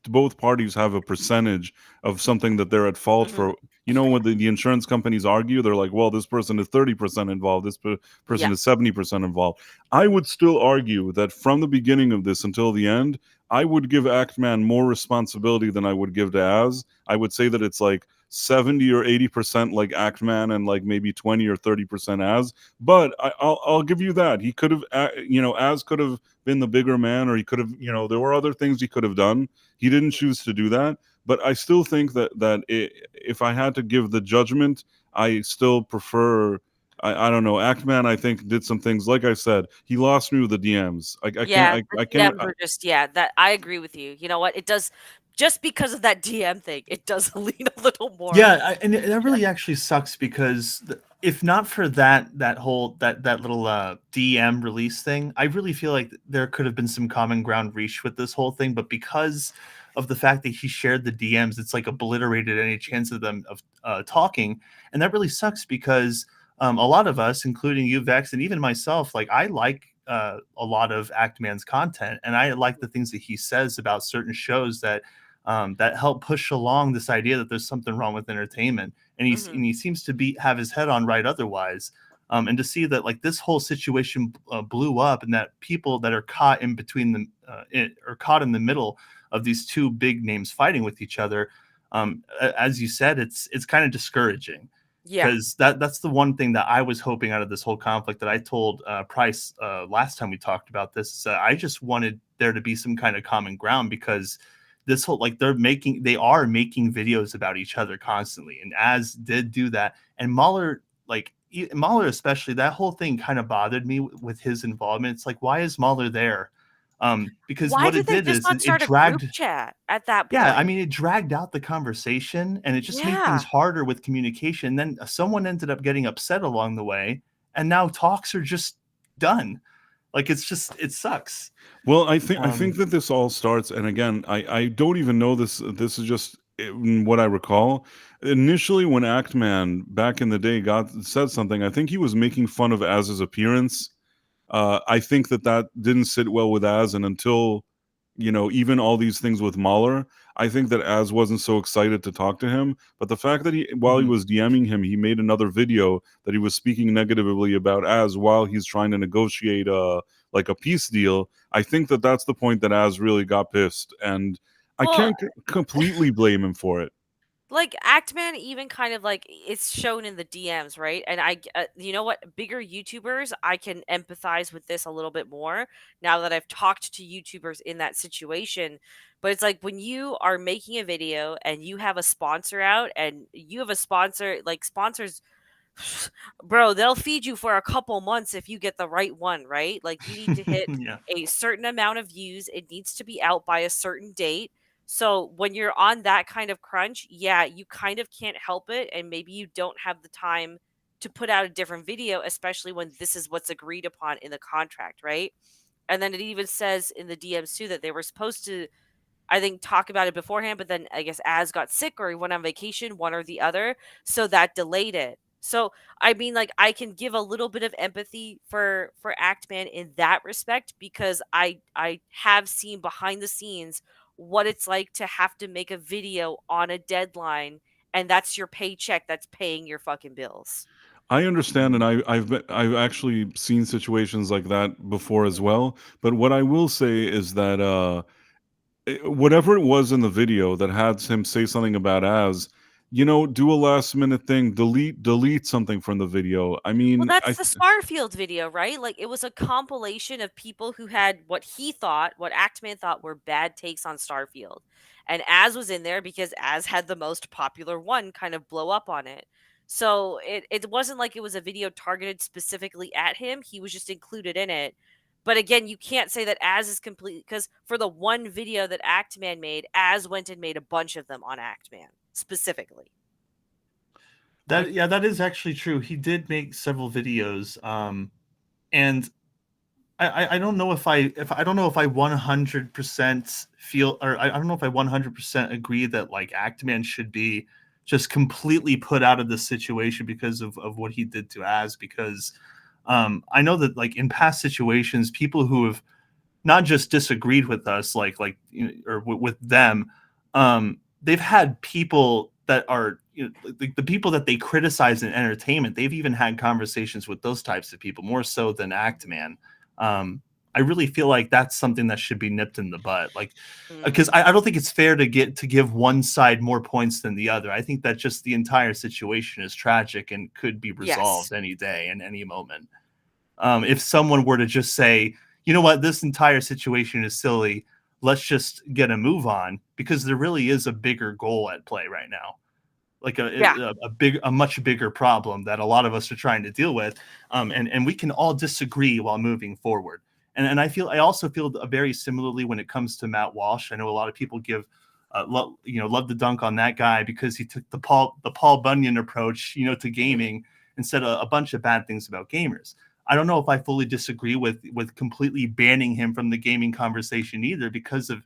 both parties have a percentage of something that they're at fault Mm-hmm. for. When the insurance companies argue, they're like, well, this person is 30% involved, this person Yeah. is 70% involved. I would still argue that from the beginning of this until the end, I would give Actman more responsibility than I would give to Az. I would say that it's like 70 or 80% like Actman and like maybe 20 or 30% Az. But I'll give you that he could have, Az could have been the bigger man, or he could have, there were other things he could have done. He didn't choose to do that. But I still think that if I had to give the judgment, I still prefer. I don't know. Actman, I think, did some things. Like I said, he lost me with the DMs. I Yeah, can't. the I can't. DMs are just, that I agree with you. You know what? It does, just because of that DM thing, it does lean a little more. Yeah, and that really actually sucks because if not for that whole that little DM release thing, I really feel like there could have been some common ground reached with this whole thing. But because of the fact that he shared the DMs, it's like obliterated any chance of them of talking, and that really sucks because a lot of us, including you, Vex, and even myself, like I like a lot of Actman's content, and I like the things that he says about certain shows that help push along this idea that there's something wrong with entertainment, and he seems to have his head on right otherwise. And to see that like this whole situation blew up, and that people that are caught in between them are caught in the middle of these two big names fighting with each other, as you said, it's kind of discouraging. Yeah. Because that's the one thing that I was hoping out of this whole conflict, that I told Price last time we talked about this. I just wanted there to be some kind of common ground, because this whole, like, they are making videos about each other constantly, and Az did do that. And Mahler, Mahler especially, that whole thing kind of bothered me with his involvement. It's like, why is Mahler there? Because Why what did it they did just is not it start a group dragged. chat at that point? Yeah, I mean, it dragged out the conversation, and it just made things Yeah. harder with communication. Then someone ended up getting upset along the way, and now talks are just done. Like, it sucks. Well, I think that this all starts, and again, I don't even know this. This is just what I recall. Initially, when Actman back in the day said something, I think he was making fun of Az's appearance. I think that didn't sit well with Az, and until even all these things with Mahler, I think that Az wasn't so excited to talk to him. But the fact that while he was DMing him, he made another video that he was speaking negatively about Az while he's trying to negotiate like a peace deal. I think that that's the point that Az really got pissed, and I Well, can't completely blame him for it. Like Actman even kind of like it's shown in the DMs, right? And you know what, bigger YouTubers, I can empathize with this a little bit more now that I've talked to YouTubers in that situation. But it's like when you are making a video and you have a sponsor out and you have a sponsor, like sponsors, bro, they'll feed you for a couple months if you get the right one, right? Like you need to hit Yeah. a certain amount of views. It needs to be out by a certain date. So when you're on that kind of crunch, yeah, you kind of can't help it. And maybe you don't have the time to put out a different video, especially when this is what's agreed upon in the contract, right? And then it even says in the DMs too that they were supposed to, I think, talk about it beforehand, but then I guess Az got sick or he went on vacation, one or the other, so that delayed it. So I mean, like I can give a little bit of empathy for Actman in that respect because I have seen behind the scenes what it's like to have to make a video on a deadline, and that's your paycheck that's paying your fucking bills. I understand, and I've actually seen situations like that before as Mhm. well. But what I will say is that whatever it was in the video that had him say something about as, do a last minute thing, delete something from the video. I Well, mean, that's the Starfield video, right? Like it was a compilation of people who had what he thought, what Actman thought were bad takes on Starfield. And Az was in there because Az had the most popular one kind of blow up on it. So it wasn't like it was a video targeted specifically at him. He was just included in it. But again, you can't say that Az is complete because for the one video that Actman made, Az went and made a bunch of them on Actman specifically. That is actually true. He did make several videos, and I don't know if I don't know if I 100% feel, or I don't know if I 100% agree that like Actman should be just completely put out of the situation because of what he did to Az. Because I know that like in past situations, people who have not just disagreed with us, or with them, they've had people that are, the people that they criticize in entertainment. They've even had conversations with those types of people more so than Actman. I really feel like that's something that should be nipped in the butt. Like, Mm. because I don't think it's fair to give one side more points than the other. I think that just the entire situation is tragic and could be Yes. resolved any day and any moment. If someone were to just say, you know what, this entire situation is silly, let's just get a move on, because there really is a bigger goal at play right now, like Yeah. a much bigger problem that a lot of us are trying to deal with, and we can all disagree while moving forward. And I also feel very similarly when it comes to Matt Walsh. I know a lot of people give love to dunk on that guy because he took the Paul Bunyan approach, to gaming, and said a bunch of bad things about gamers. I don't know if I fully disagree with completely banning him from the gaming conversation either, because of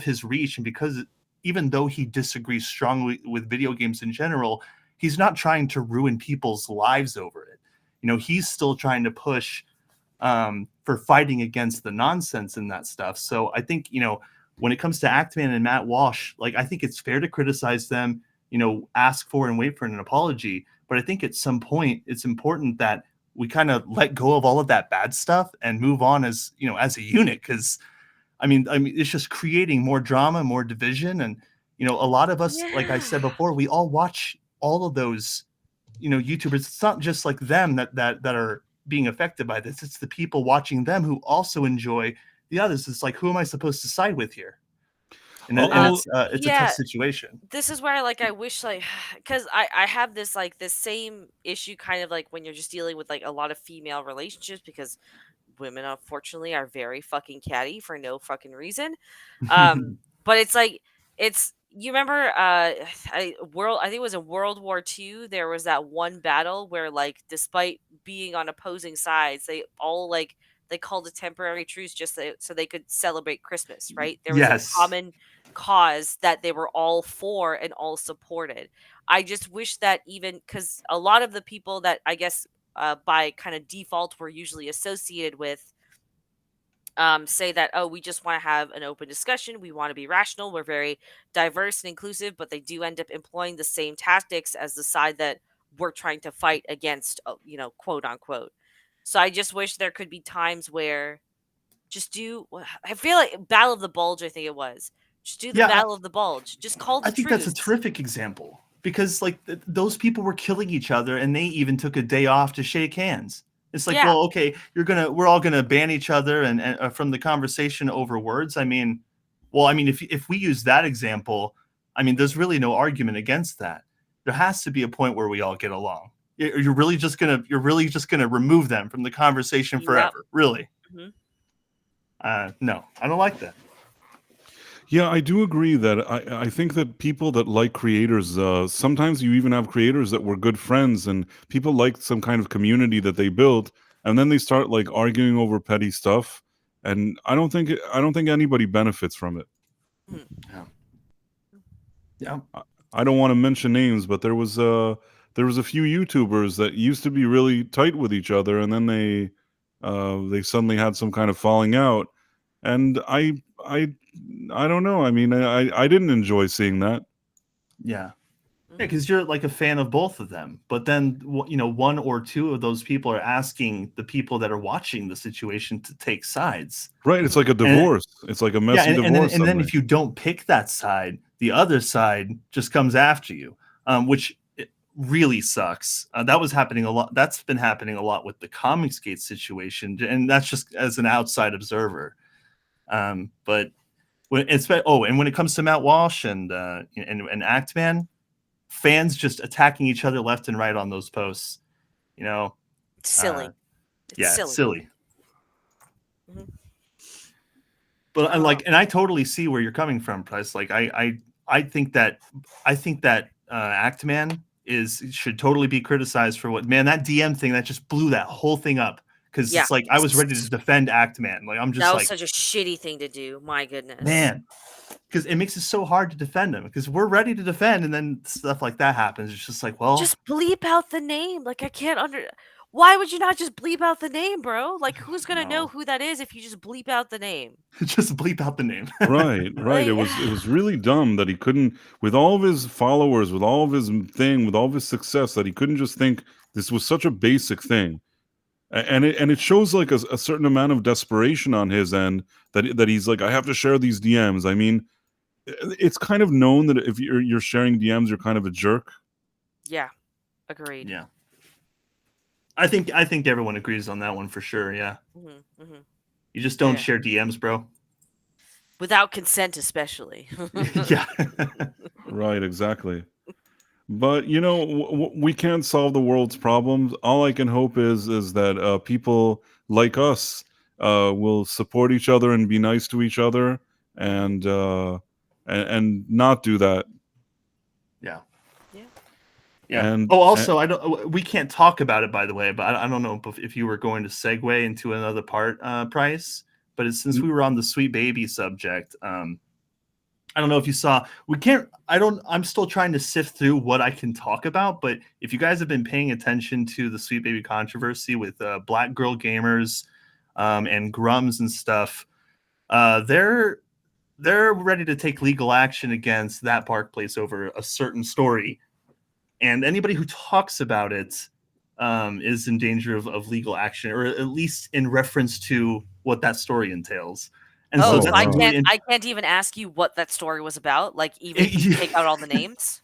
his reach, and because even though he disagrees strongly with video games in general, he's not trying to ruin people's lives over it. He's still trying to push for fighting against the nonsense in that stuff. So I think, when it comes to Actman and Matt Walsh, like, I think it's fair to criticize them, ask for and wait for an apology. But I think at some point it's important that we kind of let go of all of that bad stuff and move on as, as a unit. Because I mean, it's just creating more drama, more division. And, a lot of us, like I Yeah. said before, we all watch all of those, YouTubers. It's not just like them that are being affected by this. It's the people watching them who also enjoy the others. It's like, who am I supposed to side with here? And, I'll, and I'll it's a tough Yeah, situation. this is where like I wish like because I have this like this same issue kind of like when you're just dealing with like a lot of female relationships because women unfortunately are very fucking catty for no fucking reason. But it's like it's you remember I think it was in World War II. There was that one battle where like despite being on opposing sides they all like they called a temporary truce just so they could celebrate Christmas, right? There was a Yes. common cause that they were all for and all supported. I just wish that even because a lot of the people that I guess by kind of default we're usually associated with say that, oh, we just want to have an open discussion, we want to be rational, we're very diverse and inclusive, but they do end up employing the same tactics as the side that we're trying to fight against, quote unquote. So I just wish there could be times where just do I feel like Battle of the Bulge, I think it was. Just do the Yeah, Battle of the Bulge. Just call the I think truce. that's a terrific example because like those people were killing each other and they even took a day off to shake hands. It's like, Yeah. well, okay, we're all gonna ban each other and from the conversation over words. I mean, if we use that example, I mean, there's really no argument against that. There has to be a point where we all get along. You're really just gonna remove them from the conversation forever, really? No, I don't like that. Yeah, I do agree that I think that people that like creators, sometimes you even have creators that were good friends and people like some kind of community that they built, and then they start like arguing over petty stuff, and I don't think anybody benefits from it. Yeah. I don't want to mention names, but there was a few YouTubers that used to be really tight with each other, and then they suddenly had some kind of falling out, and I don't know. I mean, I didn't enjoy seeing that. Yeah, because you're like a fan of both of them, but then one or two of those people are asking the people that are watching the situation to take sides. Right, it's like a divorce. It's like a messy divorce. And then if you don't pick that side, the other side just comes after you, which really sucks. That was happening a lot. That's been happening a lot with the Comicsgate situation, and that's just as an outside observer. But when it comes to Matt Walsh and Actman, fans just attacking each other left and right on those posts, silly. It's silly. But and I totally see where you're coming from, Price. Like I think that Actman should totally be criticized for that DM thing that just blew that whole thing up. Because it's like I was ready to defend Actman. Like I'm just that was such a shitty thing to do. My goodness, man. Because it makes it so hard to defend him. Because we're ready to defend, and then stuff like that happens. It's just like, well, just bleep out the name. Like I can't Why would you not just bleep out the name, bro? Like who's gonna know who that is if you just bleep out the name? Just bleep out the name. Right. It was really dumb that he couldn't, with all of his followers, with all of his with all of his success, that he couldn't just think this was such a basic thing. And it shows like a certain amount of desperation on his end that he's like, I have to share these DMs. I mean, it's kind of known that if you're sharing DMs, you're kind of a jerk. Yeah, agreed. Yeah, I think everyone agrees on that one for sure. Yeah, you just don't share DMs, bro. Without consent, especially. Yeah. Right. Exactly. But we can't solve the world's problems. All I can hope is that people like us will support each other and be nice to each other, and not do that. Yeah. Yeah. And we can't talk about it, by the way. But I don't know if you were going to segue into another part, Price. But since we were on the Sweet Baby subject, I don't know if you saw. I'm still trying to sift through what I can talk about. But if you guys have been paying attention to the Sweet Baby controversy with Black Girl Gamers and Grums and stuff, they're ready to take legal action against that park place over a certain story. And anybody who talks about it is in danger of legal action, or at least in reference to what that story entails. And so that's I can't even ask you what that story was about. Like, even if you take out all the names.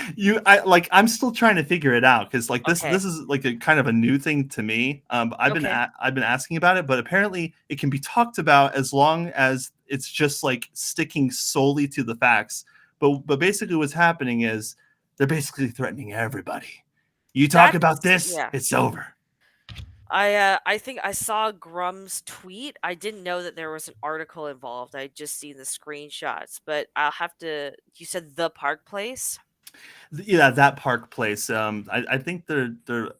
I'm still trying to figure it out because this is like a kind of a new thing to me. I've been asking about it, but apparently it can be talked about as long as it's just like sticking solely to the facts. But basically, what's happening is they're basically threatening everybody. You talk about this, it's over. I think I saw Grum's tweet. I didn't know that there was an article involved. I just seen the screenshots, but I'll have to. You said the Park Place. Yeah, that Park Place. I think they're.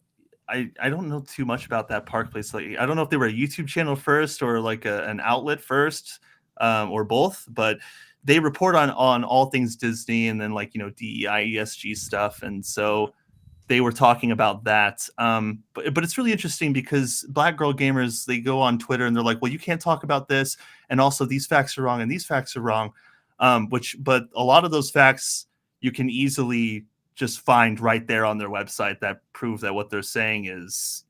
I don't know too much about that Park Place. Like, I don't know if they were a YouTube channel first or like an outlet first, or both. But they report on all things Disney and then DEI, ESG stuff, and so. They were talking about that. But it's really interesting because Black Girl Gamers, they go on Twitter and they're like, well, you can't talk about this. And also these facts are wrong and these facts are wrong. But a lot of those facts you can easily just find right there on their website that prove that what they're saying is,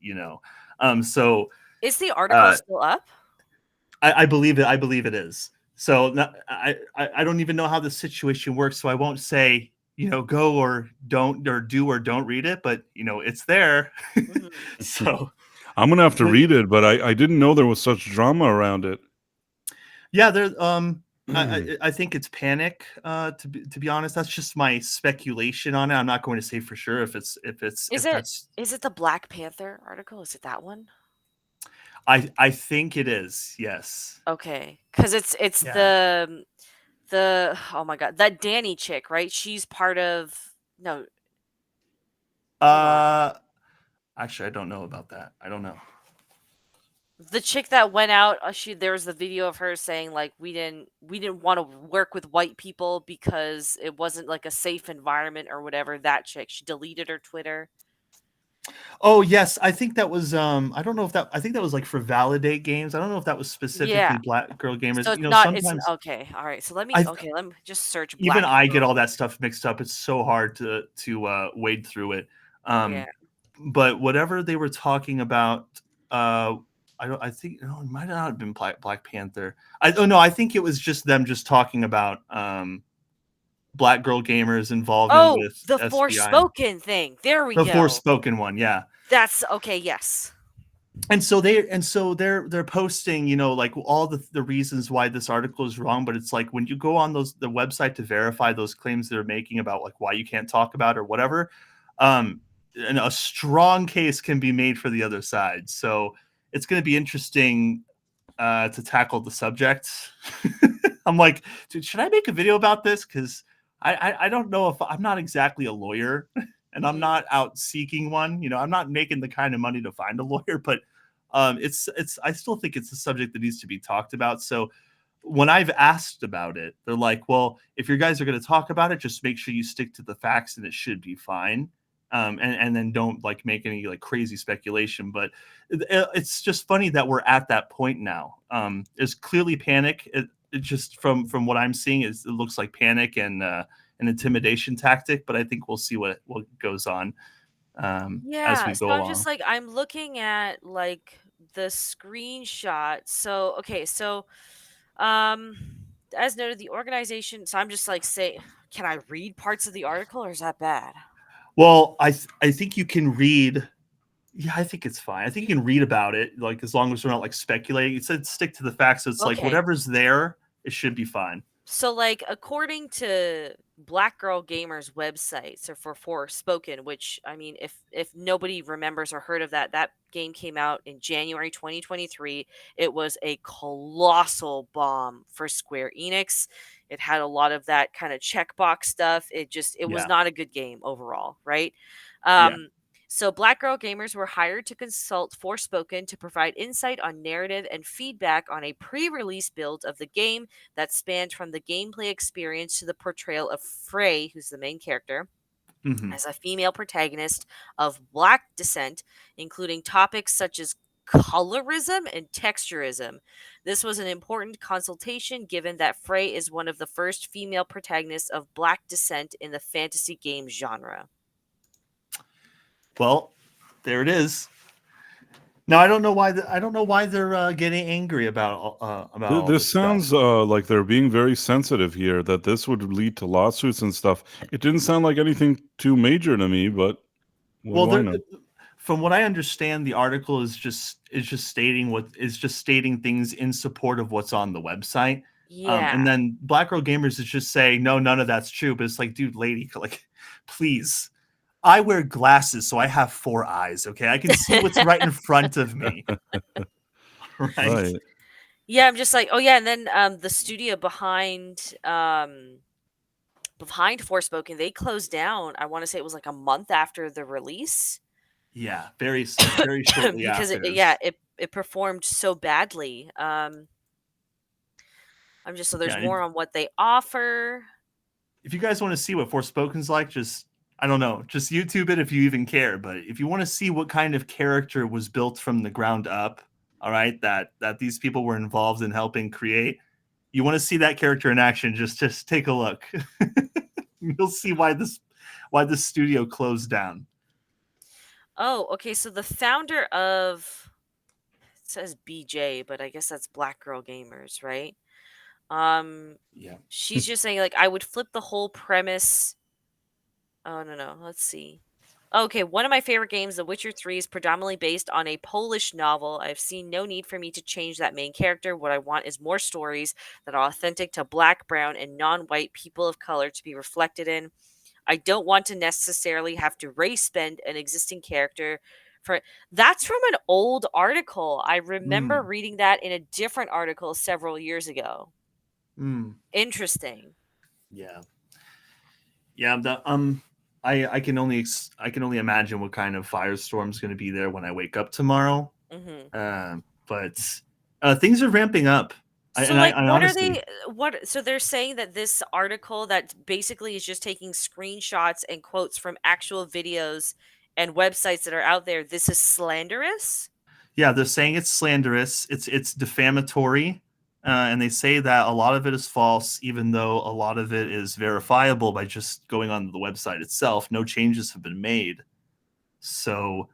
so. Is the article still up? I believe it. I believe it is. So I don't even know how the situation works, so I won't say, go or don't, or do or don't read it, but it's there. Mhm. So I'm gonna have to but read it, but I didn't know there was such drama around it. yeah, there I think it's panic, to be honest. That's just my speculation on it. I'm not going to say for sure Is if it that's is it the Black Panther article? Is it that one? I think it is. Yes. Okay, because it's Yeah. the oh my god, that Danny chick, right? She's part of no, hold on. Uh Actually, I don't know about that. I don't know. The chick that went out, there was the video of her saying like we didn't want to work with white people because it wasn't like a safe environment or whatever. That chick, she deleted her Twitter. Oh, yes, I think that was, I don't know if that I think that was, like, for Validate Games. I don't know if that was specifically Yeah. Black Girl Gamers. So it's Sometimes okay. All right. So I let me just search even Black I get Girl. all that stuff mixed up. It's so hard to wade through it. Yeah. But whatever they were talking about, I think no, it might not have been Black Panther. No, I think it was just them just talking about, Black Girl Gamers' involvement Oh, with the SBI. Forspoken thing. There we The go. Forspoken one, yeah. That's okay. Yes. And so they're posting, like all the reasons why this article is wrong, but it's like when you go on the website to verify those claims they're making about like why you can't talk about or whatever, um and a strong case can be made for the other side. So it's going to be interesting to tackle the subject. I'm like, dude, should I make a video about this? Because I don't know if I'm not exactly a lawyer and I'm Mhm. not out seeking one. I'm not making the kind of money to find a lawyer, but it's I still think it's a subject that needs to be talked about. So when I've asked about it, they're like, well, if you guys are going to talk about it, just make sure you stick to the facts and it should be fine. And then don't like make any like crazy speculation. But it's just funny that we're at that point now. There's clearly panic. It just from what I'm seeing is it looks like panic and an intimidation tactic. But I think we'll see what goes on as Yeah, we go so I'm just along. like I'm looking at like the screenshot. So okay, so um as noted, the organization. So I'm just like say, can I read parts of the article or is that bad? Well, I think you can read. Yeah, I think it's fine. I think you can read about it, like as long as we're not like speculating. It said stick to the facts. So it's like Okay. whatever's there, it should be fine. So, like, according to Black Girl Gamer's website, so for Forspoken, which I mean, if nobody remembers or heard of that, that game came out in January 2023. It was a colossal bomb for Square Enix. It had a lot of that kind of checkbox stuff. It was Yeah, not a good game overall, right? yeah. Um, so, Black Girl Gamers were hired to consult Forspoken to provide insight on narrative and feedback on a pre release build of the game that spanned from the gameplay experience to the portrayal of Frey, who's the main character, Hmm. as a female protagonist of Black descent, including topics such as colorism and texturism. This was an important consultation given that Frey is one of the first female protagonists of Black descent in the fantasy game genre. Well, there it is. Now I don't know why I don't know why they're getting angry about all This this stuff. sounds like they're being very sensitive here, that this would lead to lawsuits and stuff. It didn't sound like anything too major to me, but what Well, do I there, know? from what I understand, the article is just stating things in support of what's on the website. Yeah. And then Black Girl Gamers is just saying, no, none of that's true. But it's like, dude, lady, like, please. I wear glasses, so I have four eyes. Okay, I can see what's right in front of me. Right? Right. Yeah, I'm just like, oh yeah, and then the studio behind Forspoken, they closed down. I want to say it was like a month after the release Yeah, very shortly because after. it performed so badly. I'm just so there's Yeah, more on what they offer. if you guys want to see what Forspoken's like, just I don't know, just YouTube it if you even care. But if you want to see what kind of character was built from the ground up, all right, that these people were involved in helping create, you want to see that character in action, just take a look. You'll see why this studio closed down. Oh, okay. So the founder of it says BJ, but I guess that's Black Girl Gamers, right? Yeah. She's just saying, like, I would flip the whole premise. Oh, no. Let's see. Okay, one of my favorite games, The Witcher 3, is predominantly based on a Polish novel. I've seen no need for me to change that main character. What I want is more stories that are authentic to black, brown, and non-white people of color to be reflected in. I don't want to necessarily have to race bend an existing character for. That's from an old article. I remember reading that in a different article several years ago. Interesting. Yeah. I can only imagine what kind of firestorm's going to be there when I wake up tomorrow. But things are ramping up. So, I what are honestly, they? So they're saying that this article that basically is just taking screenshots and quotes from actual videos and websites that are out there. This is slanderous. yeah, they're saying it's slanderous. It's defamatory, and they say that a lot of it is false, even though a lot of it is verifiable by just going on the website itself. No changes have been made. So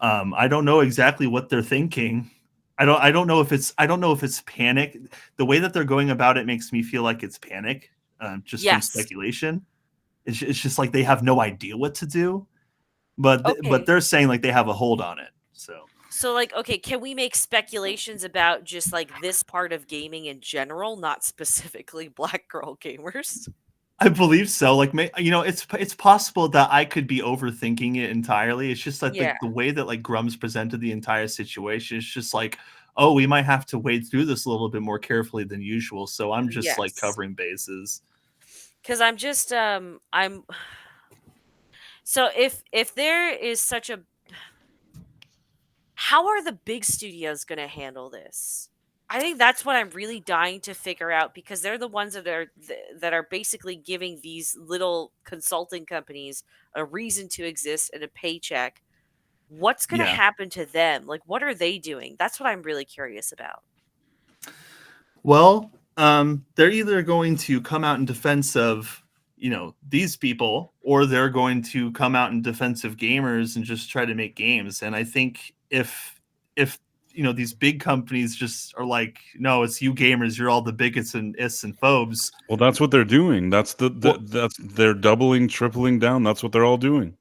I don't know exactly what they're thinking. I don't know if it's panic. The way that they're going about it makes me feel like it's panic, just from Yes. speculation. It's just like they have no idea what to do, but Okay. they're saying like they have a hold on it. So, like, okay, can we make speculations about just like this part of gaming in general, not specifically black girl gamers? I believe so. Like, it's possible that I could be overthinking it entirely. It's just like Yeah. the way that like Grum's presented the entire situation. It's just like, oh, we might have to wade through this a little bit more carefully than usual. So I'm just like Yes. covering bases. Because I'm just I'm. So if there is such a, how are the big studios going to handle this? I think that's what I'm really dying to figure out, because they're the ones that are basically giving these little consulting companies a reason to exist and a paycheck. What's going to Yeah. happen to them? Like, what are they doing? That's what I'm really curious about. Well, they're either going to come out in defense of, these people, or they're going to come out in defense of gamers and just try to make games. And I think if these big companies just are like, no, it's you gamers, you're all the bigots and ists and phobes. Well, that's what they're doing. That's they're doubling, tripling down. That's what they're all doing.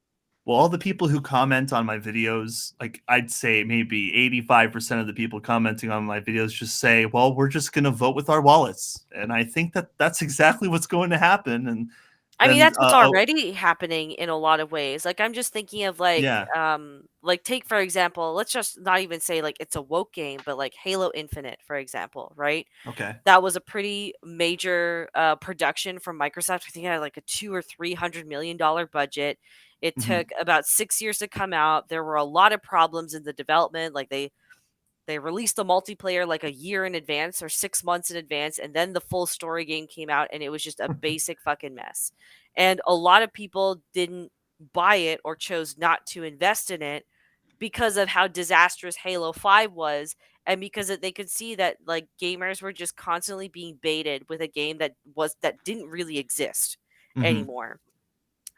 Well, all the people who comment on my videos, like I'd say maybe 85% of the people commenting on my videos just say, well, we're just going to vote with our wallets. And I think that that's exactly what's going to happen. And I mean, then, that's what's already happening in a lot of ways. Like, I'm just thinking of yeah, like, take for example, let's just not even say like it's a woke game, but like Halo Infinite, for example, right? okay. That was a pretty major production from Microsoft. I think it had like a $200 or $300 million budget. It Hmm. took about 6 years to come out. There were a lot of problems in the development. Like, they released the multiplayer like a year in advance or 6 months in advance, and then the full story game came out, and it was just a basic fucking mess. And a lot of people didn't buy it or chose not to invest in it because of how disastrous Halo 5 was, and because they could see that like gamers were just constantly being baited with a game that didn't really exist Hmm. anymore.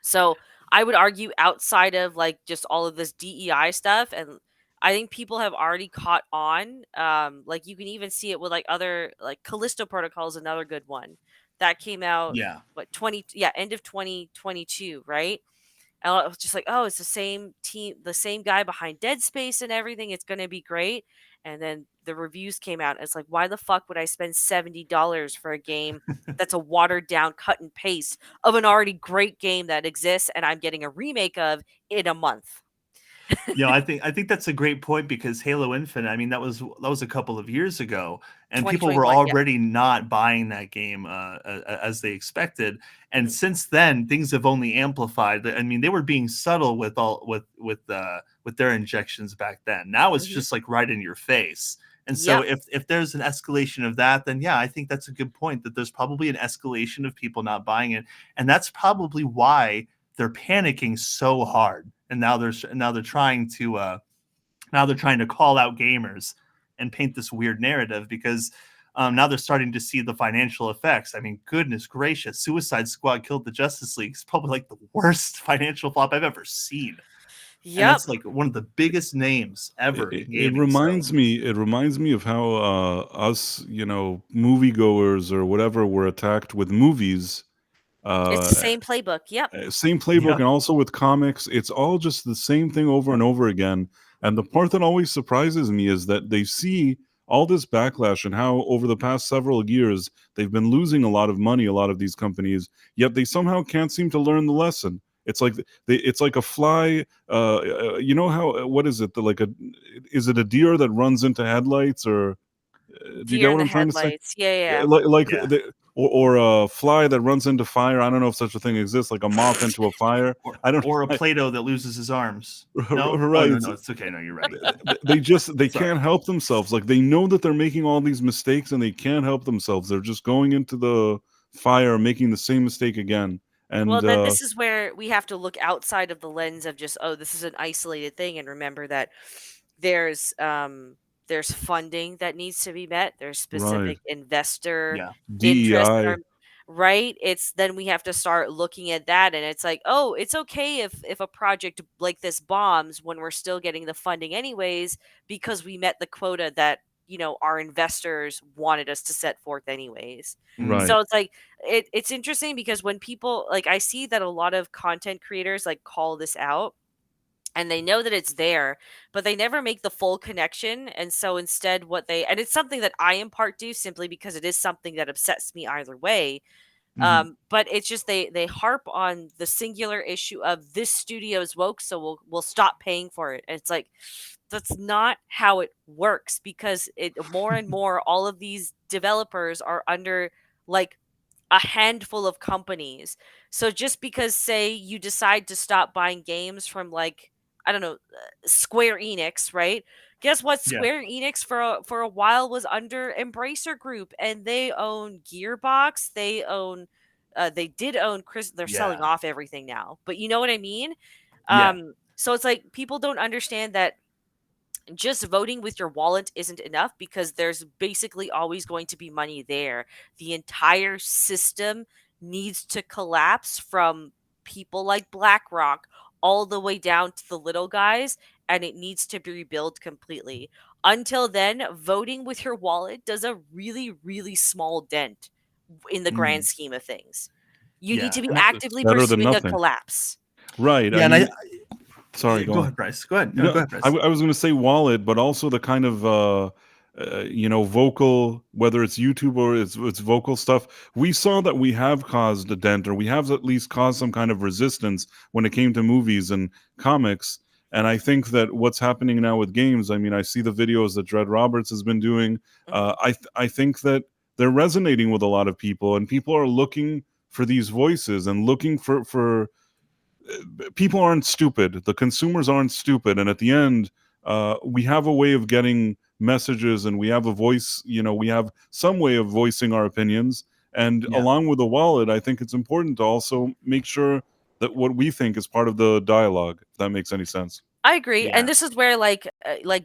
So I would argue, outside of like just all of this DEI stuff, and I think people have already caught on. Like, you can even see it with like other, like Callisto Protocol is another good one that came out, Yeah. what, end of 2022, right? And I was just like, oh, it's the same team, the same guy behind Dead Space and everything. It's going to be great. And then the reviews came out. And it's like, why the fuck would I spend $70 for a game that's a watered down cut and paste of an already great game that exists and I'm getting a remake of in a month? I think that's a great point, because Halo Infinite, I mean, that was a couple of years ago, and people were 2021, yeah. already not buying that game as they expected. And since then, things have only amplified. I mean, they were being subtle with their injections back then. Now it's just like right in your face. And so Yep. if there's an escalation of that, then yeah, I think that's a good point, that there's probably an escalation of people not buying it. And that's probably why they're panicking so hard. And now they're trying to call out gamers and paint this weird narrative, because now they're starting to see the financial effects. I mean, goodness gracious, Suicide Squad killed the Justice League. It's probably like the worst financial flop I've ever seen. And Yep. that's like one of the biggest names ever in It gaming. reminds me. It reminds me of how us, moviegoers or whatever, were attacked with movies. It's the same playbook. Yep. Same playbook, Yep. and also with comics, it's all just the same thing over and over again. And the part that always surprises me is that they see all this backlash and how over the past several years they've been losing a lot of money, a lot of these companies, yet they somehow can't seem to learn the lesson. It's like it's like a fly. You know how, what is it? Is it a deer that runs into headlights, or do you Deer get in what the I'm trying to say? headlights. Yeah. Like Yeah. or a fly that runs into fire. I don't know if such a thing exists, like a moth into a fire. I don't. Or a Play-Doh that loses his arms. No, Right. Oh, no, it's okay. No, you're right. They Sorry. can't help themselves. Like, they know that they're making all these mistakes and they can't help themselves. They're just going into the fire, making the same mistake again. And Well, then this is where we have to look outside of the lens of just, oh, this is an isolated thing, and remember that there's funding that needs to be met. There's right, specific investor Yeah. interest that DEI, are right. It's then we have to start looking at that, and it's like, oh, it's okay if a project like this bombs when we're still getting the funding anyways, because we met the quota that our investors wanted us to set forth anyways. Mm. So it's like it's interesting because when people, like, I see that a lot of content creators like call this out and they know that it's there, but they never make the full connection. And so instead, and it's something that I in part do simply because it is something that upsets me either way. Mhm. But it's just they harp on the singular issue of this studio is woke, so we'll stop paying for it. And it's like, that's not how it works, because it more and more all of these developers are under like a handful of companies. So just because, say, you decide to stop buying games from, like, I don't know, Square Enix, right? Guess what? Yeah. Square Enix for a while was under Embracer Group, and they own Gearbox. They did own Chris. They're selling Yeah. off everything now, but you know what I mean. Yeah. So it's like people don't understand that just voting with your wallet isn't enough, because there's basically always going to be money there. The entire system needs to collapse from people like BlackRock all the way down to the little guys, and it needs to be rebuilt completely. Until then, voting with your wallet does a really, really small dent in the grand Mm. scheme of things. You need Yeah. to be And it's actively better than pursuing a nothing. collapse. Right. yeah, I and mean, sorry, go go on. ahead, Bryce. Go ahead. No, go ahead, Bryce. I was going to say wallet, but also the kind of vocal, whether it's YouTube or it's vocal stuff. We saw that we have caused a dent, or we have at least caused some kind of resistance when it came to movies and comics. And I think that what's happening now with games, I mean, I see the videos that Dreadroberts has been doing. I think that they're resonating with a lot of people, and people are looking for these voices and looking for people aren't stupid. The consumers aren't stupid, and at the end, we have a way of getting messages, and we have a voice. We have some way of voicing our opinions. And Yeah. along with the wallet, I think it's important to also make sure that what we think is part of the dialogue. If that makes any sense. I agree, Yeah. and this is where like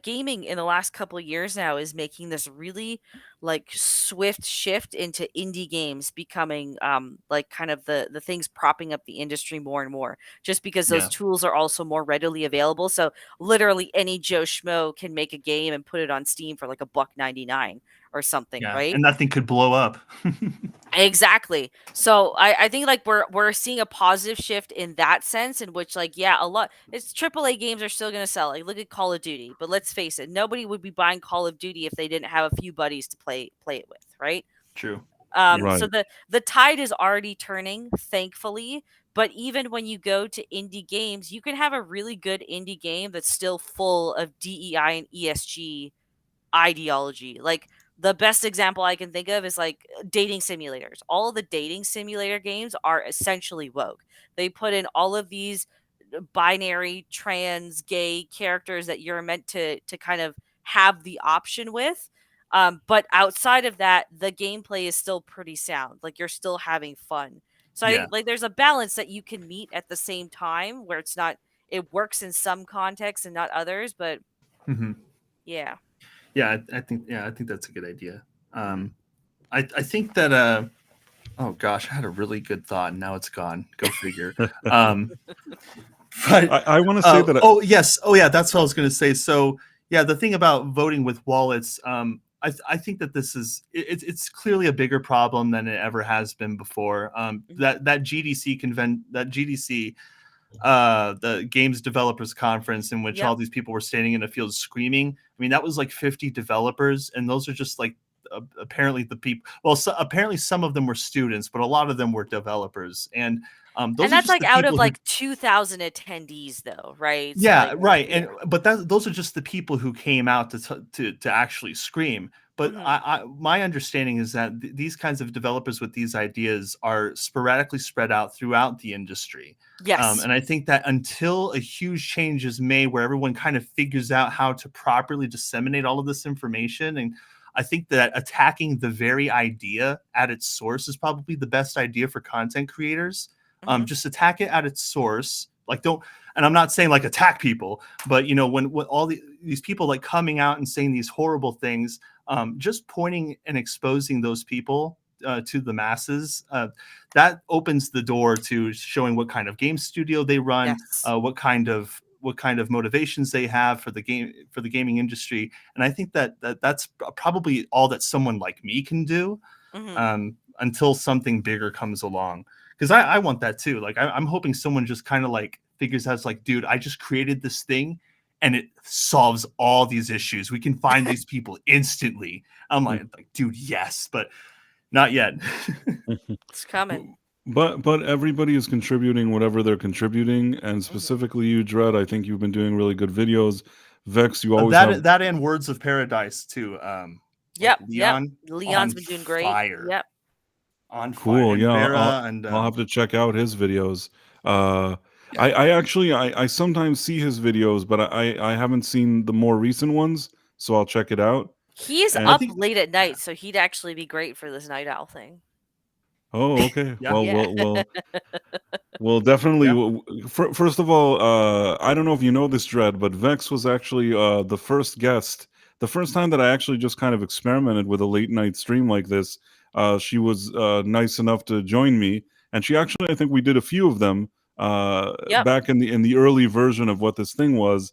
gaming in the last couple of years now is making this really like swift shift into indie games becoming like kind of the things propping up the industry more and more, just because those Yeah. tools are also more readily available. So literally any Joe Schmo can make a game and put it on Steam for like $1.99 or something, Yeah. right? And that thing could blow up. Exactly. So I think like we're seeing a positive shift in that sense, in which, like, yeah, a lot it's AAA games are still gonna sell. Like, look at Call of Duty, but let's face it, nobody would be buying Call of Duty if they didn't have a few buddies to play it with, right? True. So Right. the tide is already turning, thankfully. But even when you go to indie games, you can have a really good indie game that's still full of DEI and ESG ideology. Like, the best example I can think of is like dating simulators. All the dating simulator games are essentially woke. They put in all of these binary, trans, gay characters that you're meant to kind of have the option with. But outside of that, the gameplay is still pretty sound. Like, you're still having fun. So I Yeah. think like there's a balance that you can meet at the same time, where it works in some contexts and not others. But Mhm. yeah. Yeah, I think that's a good idea. I think that oh gosh, I had a really good thought and now it's gone. Go figure. But I want to say that. oh yes, oh yeah, that's what I was going to say. So yeah, the thing about voting with wallets, I think that this is it's clearly a bigger problem than it ever has been before. That GDC, the Games Developers Conference, in which all these people were standing in a field screaming. I mean, that was like 50 developers, and those are just like apparently the people. Well, apparently some of them were students, but a lot of them were developers, and those And are that's just like the out of people who like 2,000 attendees, though, right? So yeah, like, right. And but those are just the people who came out to actually scream. But my understanding is that these kinds of developers with these ideas are sporadically spread out throughout the industry. yes. And I think that until a huge change is made where everyone kind of figures out how to properly disseminate all of this information, and I think that attacking the very idea at its source is probably the best idea for content creators. Just attack it at its source. Like don't, and I'm not saying like attack people, but you know, when all these people like coming out and saying these horrible things, just pointing and exposing those people to the masses, that opens the door to showing what kind of game studio they run, what kind of motivations they have for the gaming industry. And I think that's probably all that someone like me can do until something bigger comes along. Because I want that too. Like I'm hoping someone just kind of like figures out, it's like, dude, I just created this thing and it solves all these issues. We can find these people instantly. I'm like, dude, yes, but not yet. It's coming. But everybody is contributing whatever they're contributing, and specifically you, Dread. I think you've been doing really good videos. Vex, you always have that and Words of Paradise too. Leon's been doing great. Fire. Yep. On cool. fire. Yeah, and I'll have to check out his videos. I actually I sometimes see his videos, but I haven't seen the more recent ones, so I'll check it out. He's up late at night, so he'd actually be great for this Night Owl thing. Oh, okay. Well, definitely. First of all, I don't know if you know this, Dread, but Vex was actually the first guest. The first time that I actually just kind of experimented with a late night stream like this. She was nice enough to join me, and she actually, I think we did a few of them back in the early version of what this thing was.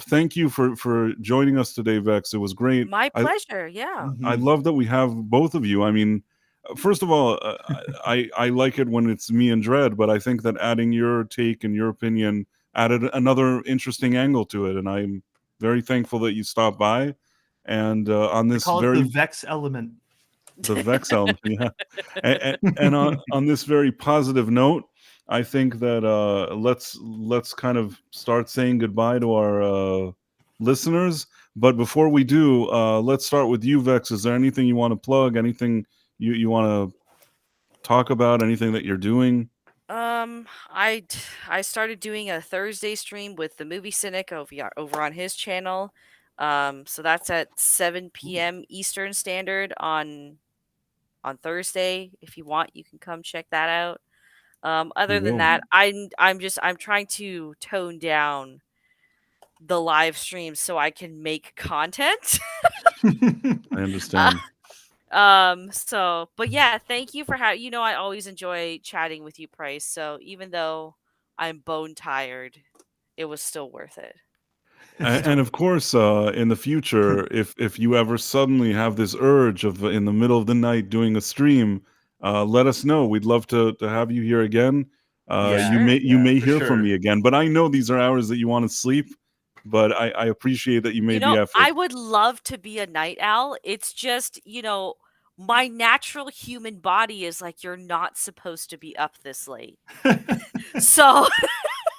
Thank you for joining us today, Vex. It was great. My pleasure. I love that we have both of you. I mean, first of all, I like it when it's me and Dread, but I think that adding your take and your opinion added another interesting angle to it, and I'm very thankful that you stopped by. And on this the Vex element. The Vex element, yeah. And on this very positive note, I think that let's kind of start saying goodbye to our listeners. But before we do, let's start with you, Vex. Is there anything you want to plug? Anything you want to talk about? Anything that you're doing? I started doing a Thursday stream with the Movie Cynic over on his channel. So that's at 7 p.m. Eastern Standard on Thursday. If you want, you can come check that out. Other than that, I'm trying to tone down the live streams so I can make content. I understand. But yeah, thank you for having. I always enjoy chatting with you, Price. So even though I'm bone tired, it was still worth it. And of course, in the future, if you ever suddenly have this urge of in the middle of the night doing a stream, let us know. We'd love to have you here again. You may hear from me again. But I know these are hours that you want to sleep. But I appreciate that you made the effort. I would love to be a night owl. It's just, my natural human body is like, you're not supposed to be up this late. So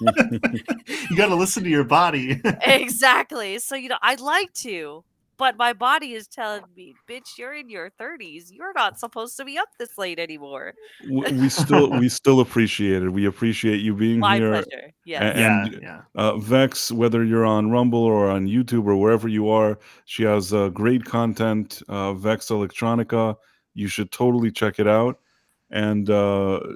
you got to listen to your body. Exactly. So, I'd like to, but my body is telling me, bitch, you're in your 30s. You're not supposed to be up this late anymore. We still appreciate it. We appreciate you being My here. pleasure. Yes. And Vex, whether you're on Rumble or on YouTube or wherever you are, she has great content. Vex Electronica. You should totally check it out. And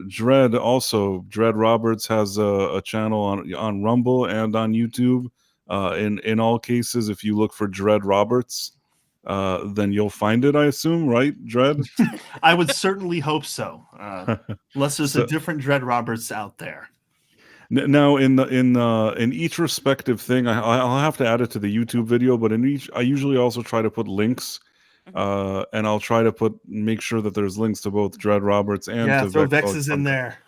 Dread Roberts has a channel on Rumble and on YouTube. In all cases, if you look for Dread Roberts, then you'll find it, I assume, right, Dread? I would certainly hope so. Unless there's a different Dread Roberts out there. Now, in each respective thing, I'll have to add it to the YouTube video, but in each, I usually also try to put links, and I'll try to make sure that there's links to both Dread Roberts and Yeah, to throw Vex's Vex's in there.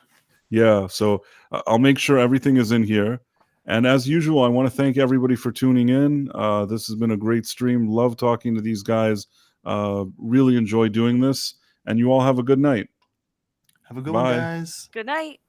Yeah, so I'll make sure everything is in here. And as usual, I want to thank everybody for tuning in. This has been a great stream. Love talking to these guys. Really enjoy doing this. And you all have a good night. Have a good Bye. one, guys. Good night.